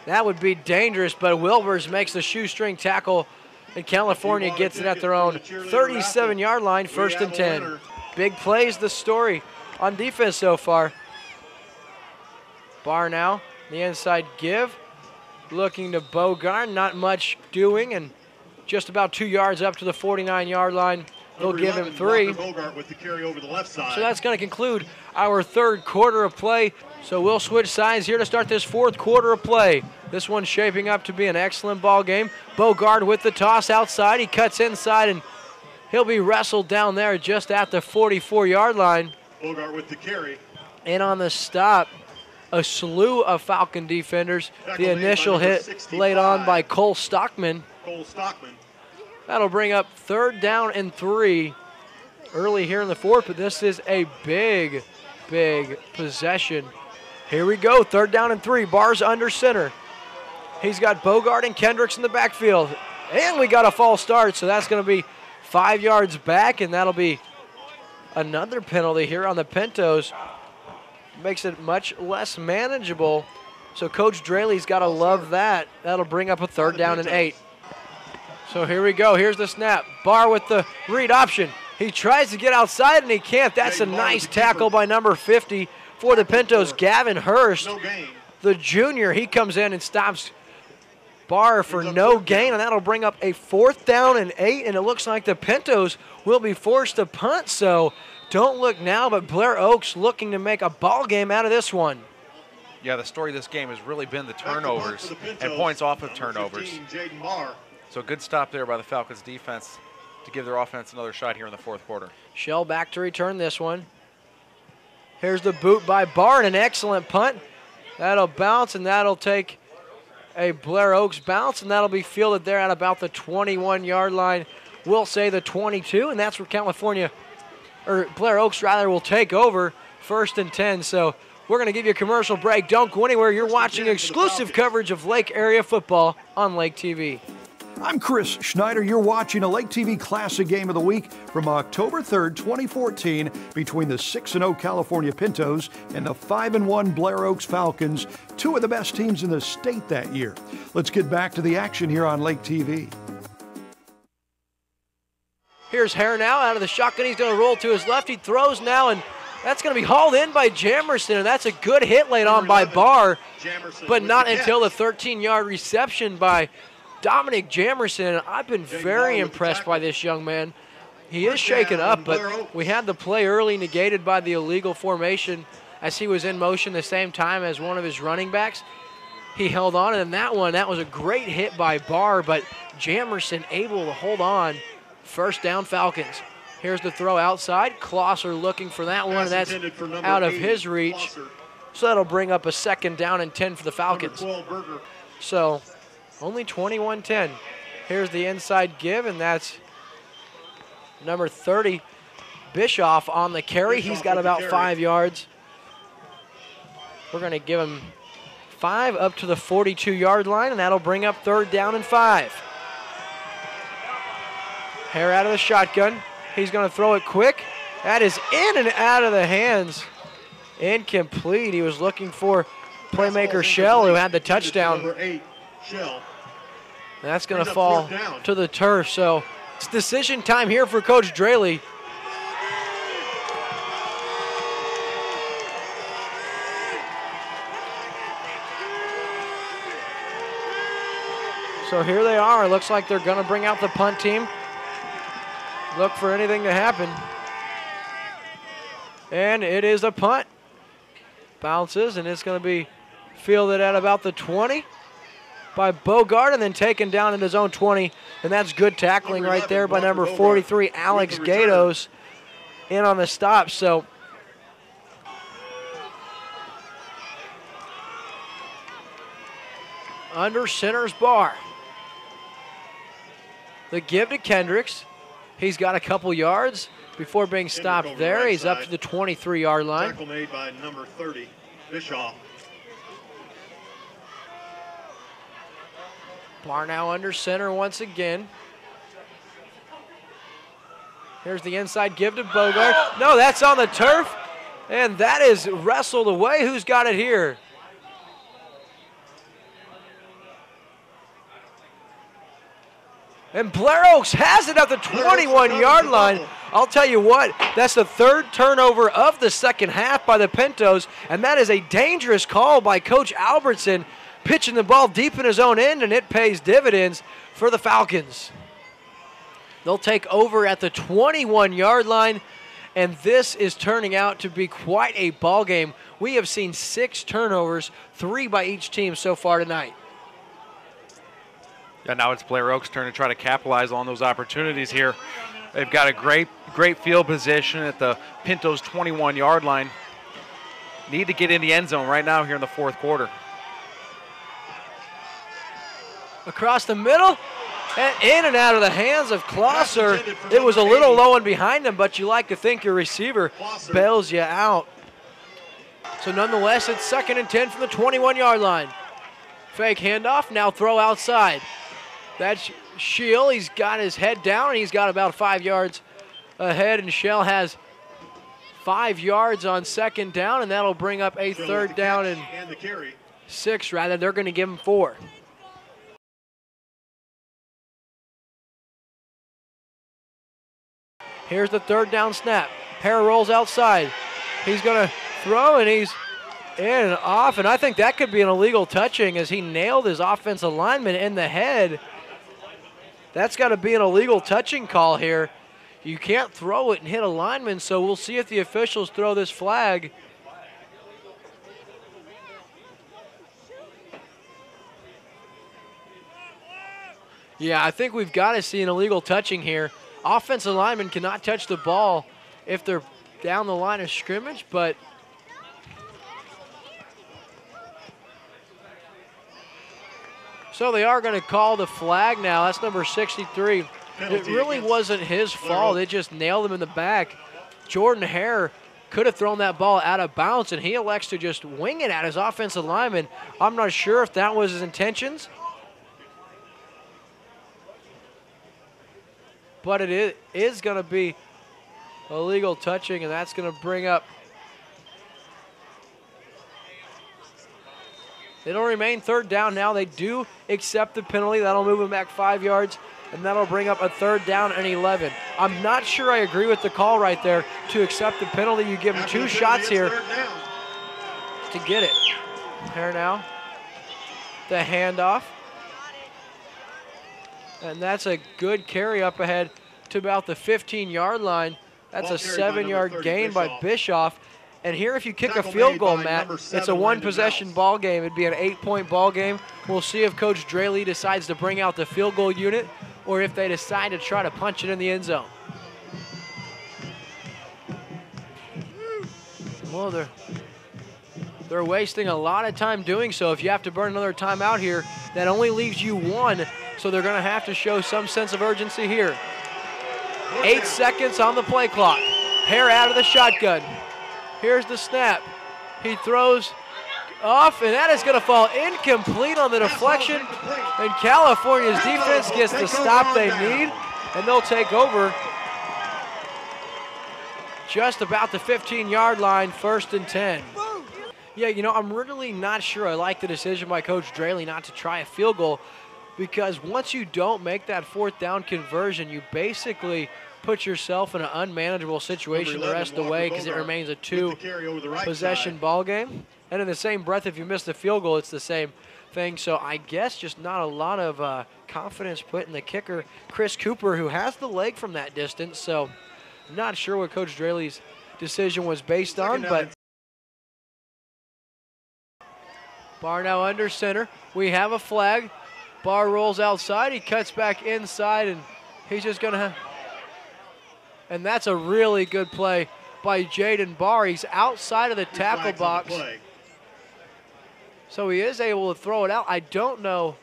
that would be dangerous, but Wilbers makes the shoestring tackle, and California gets it at their own 37-yard line, 1st and 10. Big plays, the story on defense so far. Barr now, the inside give. Looking to Bogart, not much doing, and just about 2 yards up to the 49-yard line. They'll give him 3. So that's going to conclude our third quarter of play. So we'll switch sides here to start this fourth quarter of play. This one's shaping up to be an excellent ball game. Bogart with the toss outside. He cuts inside, and he'll be wrestled down there just at the 44-yard line. Bogart with the carry. And on the stop, a slew of Falcon defenders. The initial hit laid on by Cole Stockman. That'll bring up 3rd down and 3 early here in the fourth, but this is a big, big possession. Here we go, 3rd down and 3. Barr's under center. He's got Bogart and Kendricks in the backfield. And we got a false start, so that's going to be 5 yards back, and that'll be another penalty here on the Pintos. Makes it much less manageable. So Coach Draley's got to love that. That'll bring up a 3rd down and 8. So here we go. Here's the snap. Barr with the read option. He tries to get outside, and he can't. That's a nice tackle by number 50 for the Pintos, Gavin Hurst. The junior, he comes in and stops Barr for no gain, and that'll bring up a 4th down and 8, and it looks like the Pintos will be forced to punt. So don't look now, but Blair Oaks looking to make a ball game out of this one. Yeah, the story of this game has really been the turnovers and points off of turnovers. So good stop there by the Falcons defense to give their offense another shot here in the fourth quarter. Shell back to return this one. Here's the boot by Barr, and an excellent punt. That'll bounce, and that'll take a Blair Oaks bounce, and that'll be fielded there at about the 21-yard line. We'll say the 22, and that's where California or Blair Oaks rather, will take over 1st and 10. So we're going to give you a commercial break. Don't go anywhere. You're watching exclusive coverage of Lake Area football on Lake TV. I'm Chris Schneider. You're watching a Lake TV Classic Game of the Week from October 3rd, 2014, between the 6-0 California Pintos and the 5-1 Blair Oaks Falcons, two of the best teams in the state that year. Let's get back to the action here on Lake TV. Here's Hare now out of the shotgun. He's going to roll to his left. He throws now, and that's going to be hauled in by Jamerson, and that's a good hit laid on by Barr, but not until the 13-yard reception by Dominic Jamerson. I've been very impressed by this young man. He is shaken up, but we had the play early negated by the illegal formation as he was in motion the same time as one of his running backs. He held on, and that was a great hit by Barr, but Jamerson able to hold on. 1st down Falcons. Here's the throw outside. Klosser looking for that one, and that's out of his reach. So that'll bring up a 2nd down and 10 for the Falcons. So only 21-10. Here's the inside give, and that's number 30, Bischoff on the carry. He's got about 5 yards. We're going to give him 5 up to the 42-yard line, and that'll bring up 3rd down and 5. Hare out of the shotgun. He's going to throw it quick. That is in and out of the hands. Incomplete. He was looking for playmaker Shell, who had the touchdown. That's going to fall to the turf. So it's decision time here for Coach Draley. So here they are. It looks like they're going to bring out the punt team. Look for anything to happen. And it is a punt. Bounces, and it's going to be fielded at about the 20 by Bogart, and then taken down in his own 20. And that's good tackling right there by number 43, Alex Gatos, in on the stop. So under center's Barr. The give to Kendricks. He's got a couple yards before being stopped there. He's up to the 23-yard line. Tackle made by number 30, Bischoff. Barr now under center once again. Here's the inside give to Bogart. No, that's on the turf, and that is wrestled away. Who's got it here? And Blair Oaks has it at the 21-yard line. I'll tell you what, that's the 3rd turnover of the 2nd half by the Pintos, and that is a dangerous call by Coach Albertson, pitching the ball deep in his own end, and it pays dividends for the Falcons. They'll take over at the 21-yard line, and this is turning out to be quite a ball game. We have seen 6 turnovers, 3 by each team so far tonight. Yeah, now it's Blair Oaks' turn to try to capitalize on those opportunities here. They've got a great field position at the Pintos 21-yard line. Need to get in the end zone right now here in the 4th quarter. Across the middle, and in and out of the hands of Klosser. It was a little low and behind him, but you like to think your receiver bails you out. So nonetheless, it's 2nd and 10 from the 21-yard line. Fake handoff, now throw outside. That's Scheel. He's got his head down, and he's got about 5 yards ahead, and Shell has 5 yards on 2nd down, and that'll bring up a 3rd down and 6, rather. They're going to give him 4. Here's the 3rd down snap. Hare rolls outside. He's going to throw, and he's in and off, and I think that could be an illegal touching as he nailed his offensive lineman in the head. That's got to be an illegal touching call here. You can't throw it and hit a lineman, so we'll see if the officials throw this flag. Yeah, I think we've got to see an illegal touching here. Offensive linemen cannot touch the ball if they're down the line of scrimmage, but so they are going to call the flag now. That's number 63. It really wasn't his fault. It just nailed him in the back. Jordan Hare could have thrown that ball out of bounds, and he elects to just wing it at his offensive lineman. I'm not sure if that was his intentions, but it is going to be illegal touching, and that's going to bring up. It'll remain third down now. They do accept the penalty. That'll move them back 5 yards, and that'll bring up a third down and 11. I'm not sure I agree with the call right there to accept the penalty. You give them 2 shots here to get it. Here now, the handoff. And that's a good carry up ahead to about the 15-yard line. That's a 7-yard gain by Bischoff. And here, if you kick a field goal, Matt, it's a one-possession ball game. It'd be an 8-point ball game. We'll see if Coach Draley decides to bring out the field goal unit or if they decide to try to punch it in the end zone. Well, they're wasting a lot of time doing so. If you have to burn another timeout here, that only leaves you 1, so they're going to have to show some sense of urgency here. 8 seconds on the play clock. Hare out of the shotgun. Here's the snap. He throws off, and that is going to fall incomplete on the deflection. And California's defense gets the stop they need, and they'll take over just about the 15-yard line, 1st and 10. Yeah, you know, I'm really not sure I like the decision by Coach Draley not to try a field goal, because once you don't make that 4th down conversion, you basically put yourself in an unmanageable situation the rest of the way, because it remains a 2-possession ball game. And in the same breath, if you miss the field goal, it's the same thing. So I guess just not a lot of confidence put in the kicker, Chris Cooper, who has the leg from that distance. So I'm not sure what Coach Draley's decision was based on, but Barr now under center. We have a flag. Barr rolls outside. He cuts back inside, and he's just going to and that's a really good play by Jaden Barr. He's outside of the tackle box, so he is able to throw it out. I don't know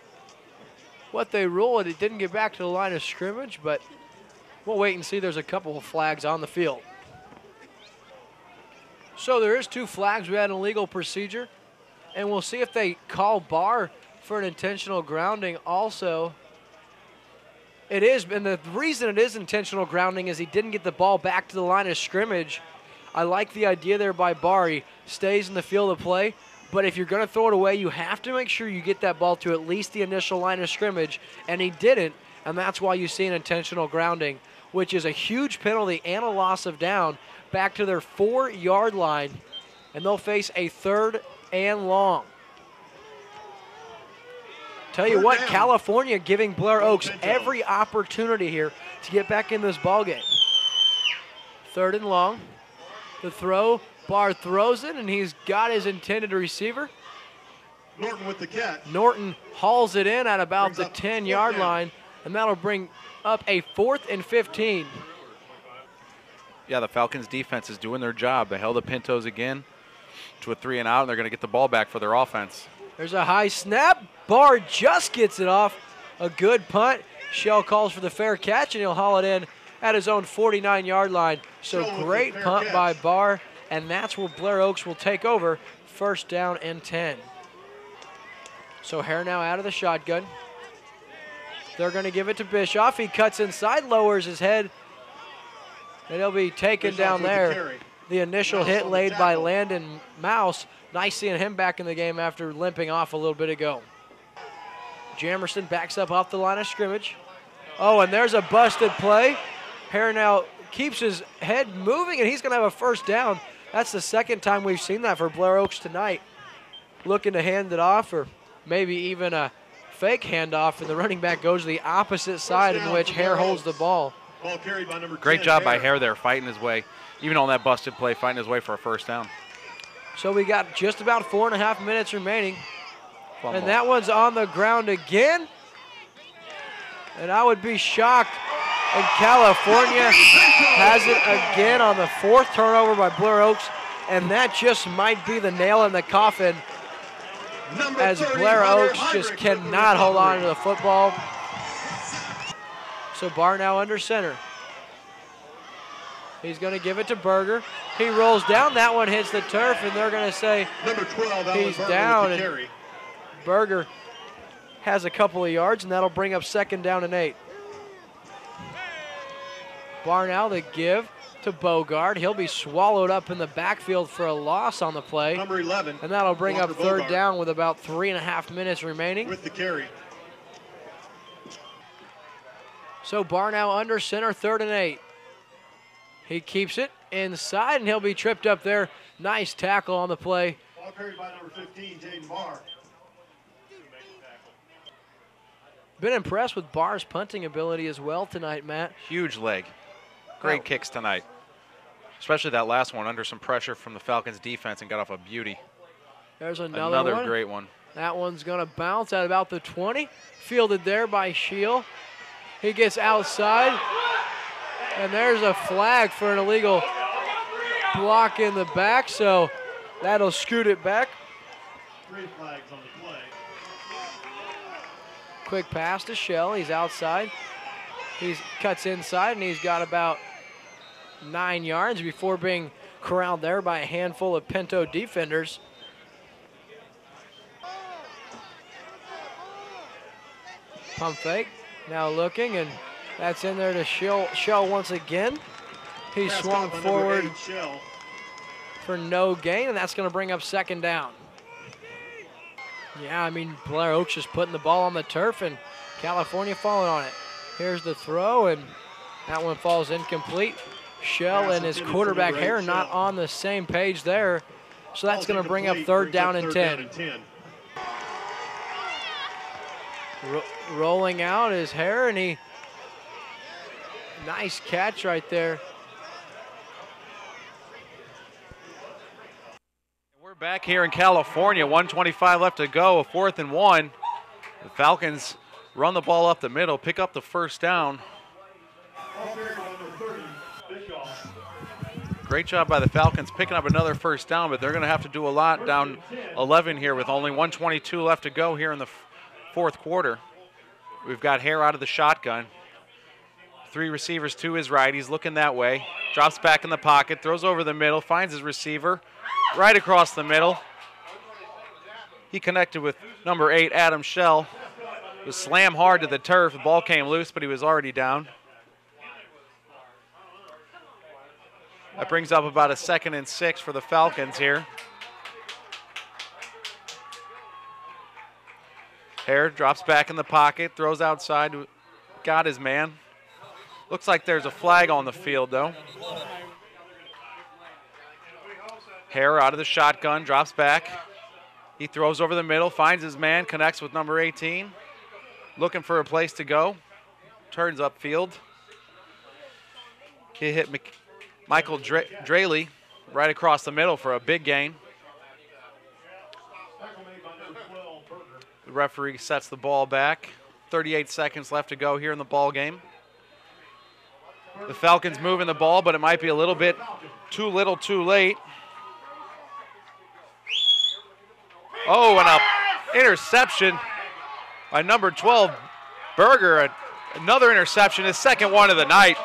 what they ruled. It didn't get back to the line of scrimmage, but we'll wait and see. There's a couple of flags on the field. So there is 2 flags. We had an illegal procedure, and we'll see if they call Barr for an intentional grounding also. It is, and the reason it is intentional grounding is he didn't get the ball back to the line of scrimmage. I like the idea there by Barr. He stays in the field of play, but if you're going to throw it away, you have to make sure you get that ball to at least the initial line of scrimmage, and he didn't, and that's why you see an intentional grounding, which is a huge penalty and a loss of down back to their 4-yard line, and they'll face a 3rd and long. Tell you what, California giving Blair Oaks every opportunity here to get back in this ballgame. 3rd and long. The throw, Barr throws it, and he's got his intended receiver. Norton with the catch. Norton hauls it in at about the 10-yard line, and that'll bring up a 4th and 15. Yeah, the Falcons defense is doing their job. They held the Pintos again to a 3 and out, and they're going to get the ball back for their offense. There's a high snap. Barr just gets it off. A good punt. Shell calls for the fair catch, and he'll haul it in at his own 49-yard line. So great punt by Barr, and that's where Blair Oaks will take over, 1st down and 10. So Hare now out of the shotgun. They're going to give it to Bischoff. He cuts inside, lowers his head, and he'll be taken down there. The initial hit laid by Landon Mouse. Nice seeing him back in the game after limping off a little bit ago. Jamerson backs up off the line of scrimmage. Oh, and there's a busted play. Hare now keeps his head moving, and he's going to have a 1st down. That's the 2nd time we've seen that for Blair Oaks tonight. Looking to hand it off, or maybe even a fake handoff, and the running back goes to the opposite side in which Hare holds the ball. Great job by Hare there, fighting his way, even on that busted play, fighting his way for a 1st down. So we got just about 4.5 minutes remaining. And that one's on the ground again. And I would be shocked. And California has it again on the 4th turnover by Blair Oaks. And that just might be the nail in the coffin, as Blair Oaks just cannot hold on to the football. So Barr now under center. He's going to give it to Berger. He rolls down. That one hits the turf, and they're going to say Number 12, he's down. And Berger has a couple of yards, and that'll bring up 2nd down and 8. Barnow the give to Bogard. He'll be swallowed up in the backfield for a loss on the play. Number 11. And that'll bring up 3rd Bogard down with about 3.5 minutes remaining. with the carry. So Barnow under center, 3rd and 8. He keeps it inside, and he'll be tripped up there. Nice tackle on the play. Ball carried by number 15, Jaden Barr. Been impressed with Barr's punting ability as well tonight, Matt. Huge leg. Great kicks tonight. Especially that last one under some pressure from the Falcons defense and got off a beauty. There's another one. Great one. That one's going to bounce at about the 20. Fielded there by Shield. He gets outside. And there's a flag for an illegal block in the back, so that'll scoot it back. 3 flags on the play. Quick pass to Shell. He's outside. He cuts inside, and he's got about 9 yards before being corralled there by a handful of Pinto defenders. Pump fake. Now looking, and that's in there to Shell once again. He swung forward for no gain, and that's going to bring up 2nd down. Yeah, I mean, Blair Oaks just putting the ball on the turf, and California falling on it. Here's the throw, and that one falls incomplete. Shell and his quarterback Hare not on the same page there, so that's going to bring up 3rd down and 10. Rolling out is Hare, and he nice catch right there. We're back here in California, 1:25 left to go, a 4th and 1. The Falcons run the ball up the middle, pick up the 1st down. Great job by the Falcons picking up another 1st down, but they're going to have to do a lot down 11 here with only 1:22 left to go here in the 4th quarter. We've got Hare out of the shotgun. 3 receivers to his right. He's looking that way. Drops back in the pocket, throws over the middle, finds his receiver right across the middle. He connected with number 8, Adam Shell. Was slammed hard to the turf. The ball came loose, but he was already down. That brings up about a 2nd and 6 for the Falcons here. Hare drops back in the pocket, throws outside, got his man. Looks like there's a flag on the field, though. Hare out of the shotgun, drops back. He throws over the middle, finds his man, connects with number 18. Looking for a place to go. Turns upfield. He hit Michael Draley right across the middle for a big gain. The referee sets the ball back. 38 seconds left to go here in the ball game. The Falcons moving the ball, but it might be a little bit too little too late. Oh, and an interception by number 12, Berger. Another interception, his 2nd one of the night.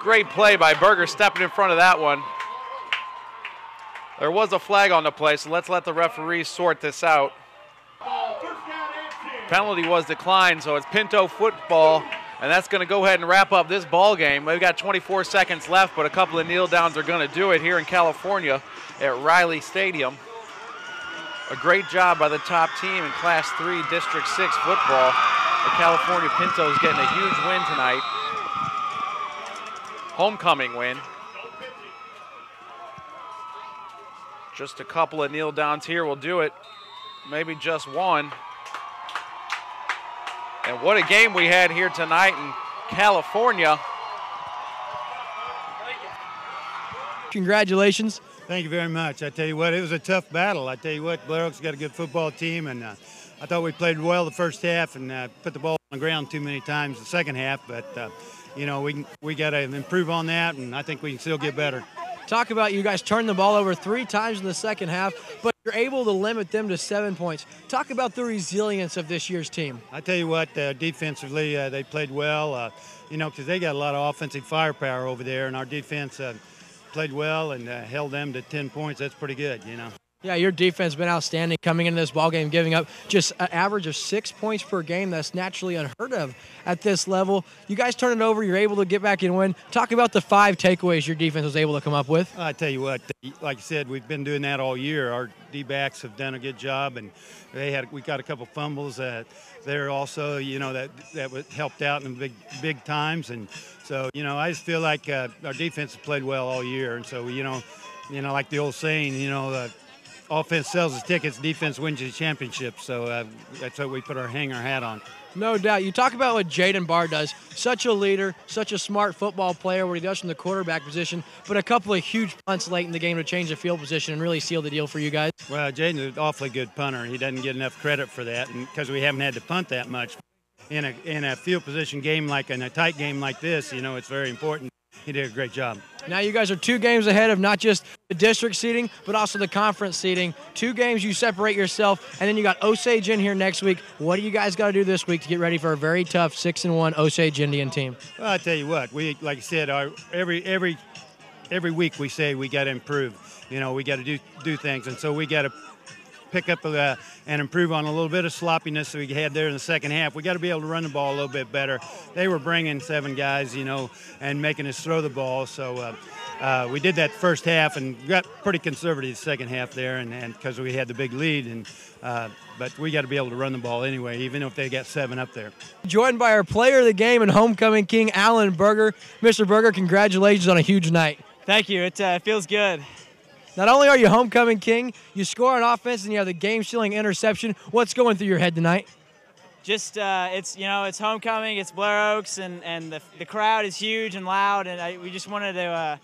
Great play by Berger stepping in front of that one. There was a flag on the play, so let's let the referees sort this out. Penalty was declined, so it's Pinto football, and that's going to go ahead and wrap up this ball game. We've got 24 seconds left, but a couple of kneel downs are going to do it here in California at Riley Stadium. A great job by the top team in Class 3 District 6 football. The California Pintos getting a huge win tonight. Homecoming win. Just a couple of kneel downs here will do it. Maybe just one. And what a game we had here tonight in California. Congratulations. Thank you very much. I tell you what, it was a tough battle. I tell you what, Blair Oaks got a good football team, and I thought we played well the first half and put the ball on the ground too many times the second half. But you know, we got to improve on that, and I think we can still get better. Talk about you guys turning the ball over 3 times in the second half, but you're able to limit them to 7 points. Talk about the resilience of this year's team. I tell you what, defensively, they played well, because they got a lot of offensive firepower over there, and our defense played well and held them to 10 points. That's pretty good, Yeah, your defense has been outstanding coming into this ballgame, giving up just an average of 6 points per game. That's naturally unheard of at this level. You guys turn it over. You're able to get back and win. Talk about the 5 takeaways your defense was able to come up with. I tell you what, like I said, we've been doing that all year. Our D-backs have done a good job, and we got a couple fumbles there also, that helped out in big times. And so, I just feel like our defense has played well all year. And so, like the old saying, offense sells the tickets, defense wins the championship. So that's what we hang our hat on. No doubt. You talk about what Jaden Barr does. Such a leader, such a smart football player, what he does from the quarterback position, but a couple of huge punts late in the game to change the field position and really seal the deal for you guys. Well, Jaden's an awfully good punter. He doesn't get enough credit for that because we haven't had to punt that much. In a field position game in a tight game like this, it's very important. He did a great job. Now you guys are 2 games ahead of not just the district seeding, but also the conference seeding. 2 games you separate yourself, and then you got Osage in here next week. What do you guys got to do this week to get ready for a very tough 6-1 Osage Indian team? Well, I tell you what, like I said, every week we say we got to improve. We got to do things, and so we got to pick up and improve on a little bit of sloppiness that we had there in the second half. We got to be able to run the ball a little bit better. They were bringing 7 guys, and making us throw the ball. So we did that first half and got pretty conservative second half there, and because we had the big lead. But we got to be able to run the ball anyway, even if they got 7 up there. Joined by our player of the game and homecoming king, Alan Berger. Mr. Berger, congratulations on a huge night. Thank you. It feels good. Not only are you homecoming king, you score on offense and you have the game-stealing interception. What's going through your head tonight? Just it's homecoming, it's Blair Oaks, and the crowd is huge and loud, and we just wanted to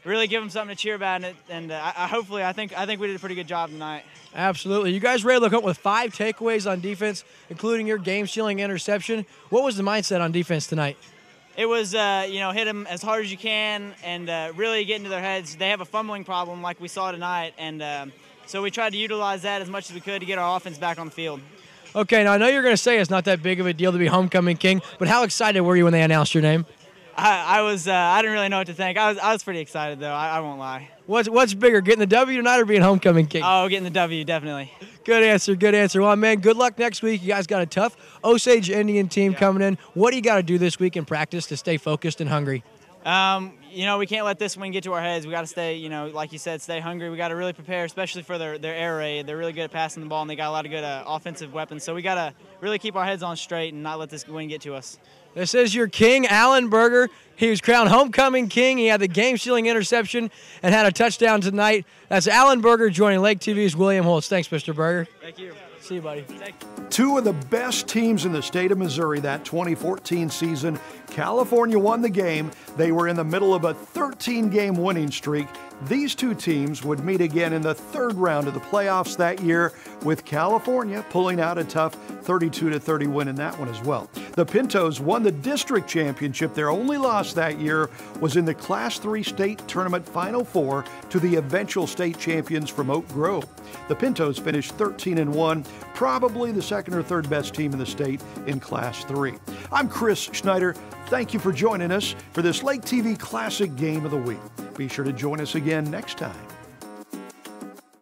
really give them something to cheer about, and I think we did a pretty good job tonight. Absolutely. You guys ready to look up with 5 takeaways on defense, including your game-stealing interception. What was the mindset on defense tonight? It was, hit them as hard as you can and really get into their heads. They have a fumbling problem like we saw tonight, and so we tried to utilize that as much as we could to get our offense back on the field. Okay, now I know you're going to say it's not that big of a deal to be homecoming king, but how excited were you when they announced your name? I didn't really know what to think. I was pretty excited, though. I won't lie. What's bigger, getting the W tonight or being homecoming king? Oh, getting the W, definitely. Good answer, good answer. Well, man, good luck next week. You guys got a tough Osage Indian team coming in. What do you got to do this week in practice to stay focused and hungry? We can't let this win get to our heads. We got to stay, like you said, stay hungry. We got to really prepare, especially for their air raid. They're really good at passing the ball, and they got a lot of good offensive weapons. So we got to really keep our heads on straight and not let this win get to us. This is your king, Alan Berger. He was crowned homecoming king. He had the game-stealing interception and had a touchdown tonight. That's Alan Berger joining Lake TV's William Holtz. Thanks, Mr. Berger. Thank you. See you, buddy. Thank you. 2 of the best teams in the state of Missouri that 2014 season. California won the game. They were in the middle of a 13-game winning streak. These 2 teams would meet again in the 3rd round of the playoffs that year, with California pulling out a tough 32-30 win in that one as well. The Pintos won the district championship. Their only loss that year was in the Class 3 state tournament Final 4 to the eventual state champions from Oak Grove. The Pintos finished 13-1, probably the 2nd or 3rd best team in the state in Class 3. I'm Chris Schneider. Thank you for joining us for this Lake TV Classic Game of the Week. Be sure to join us again next time.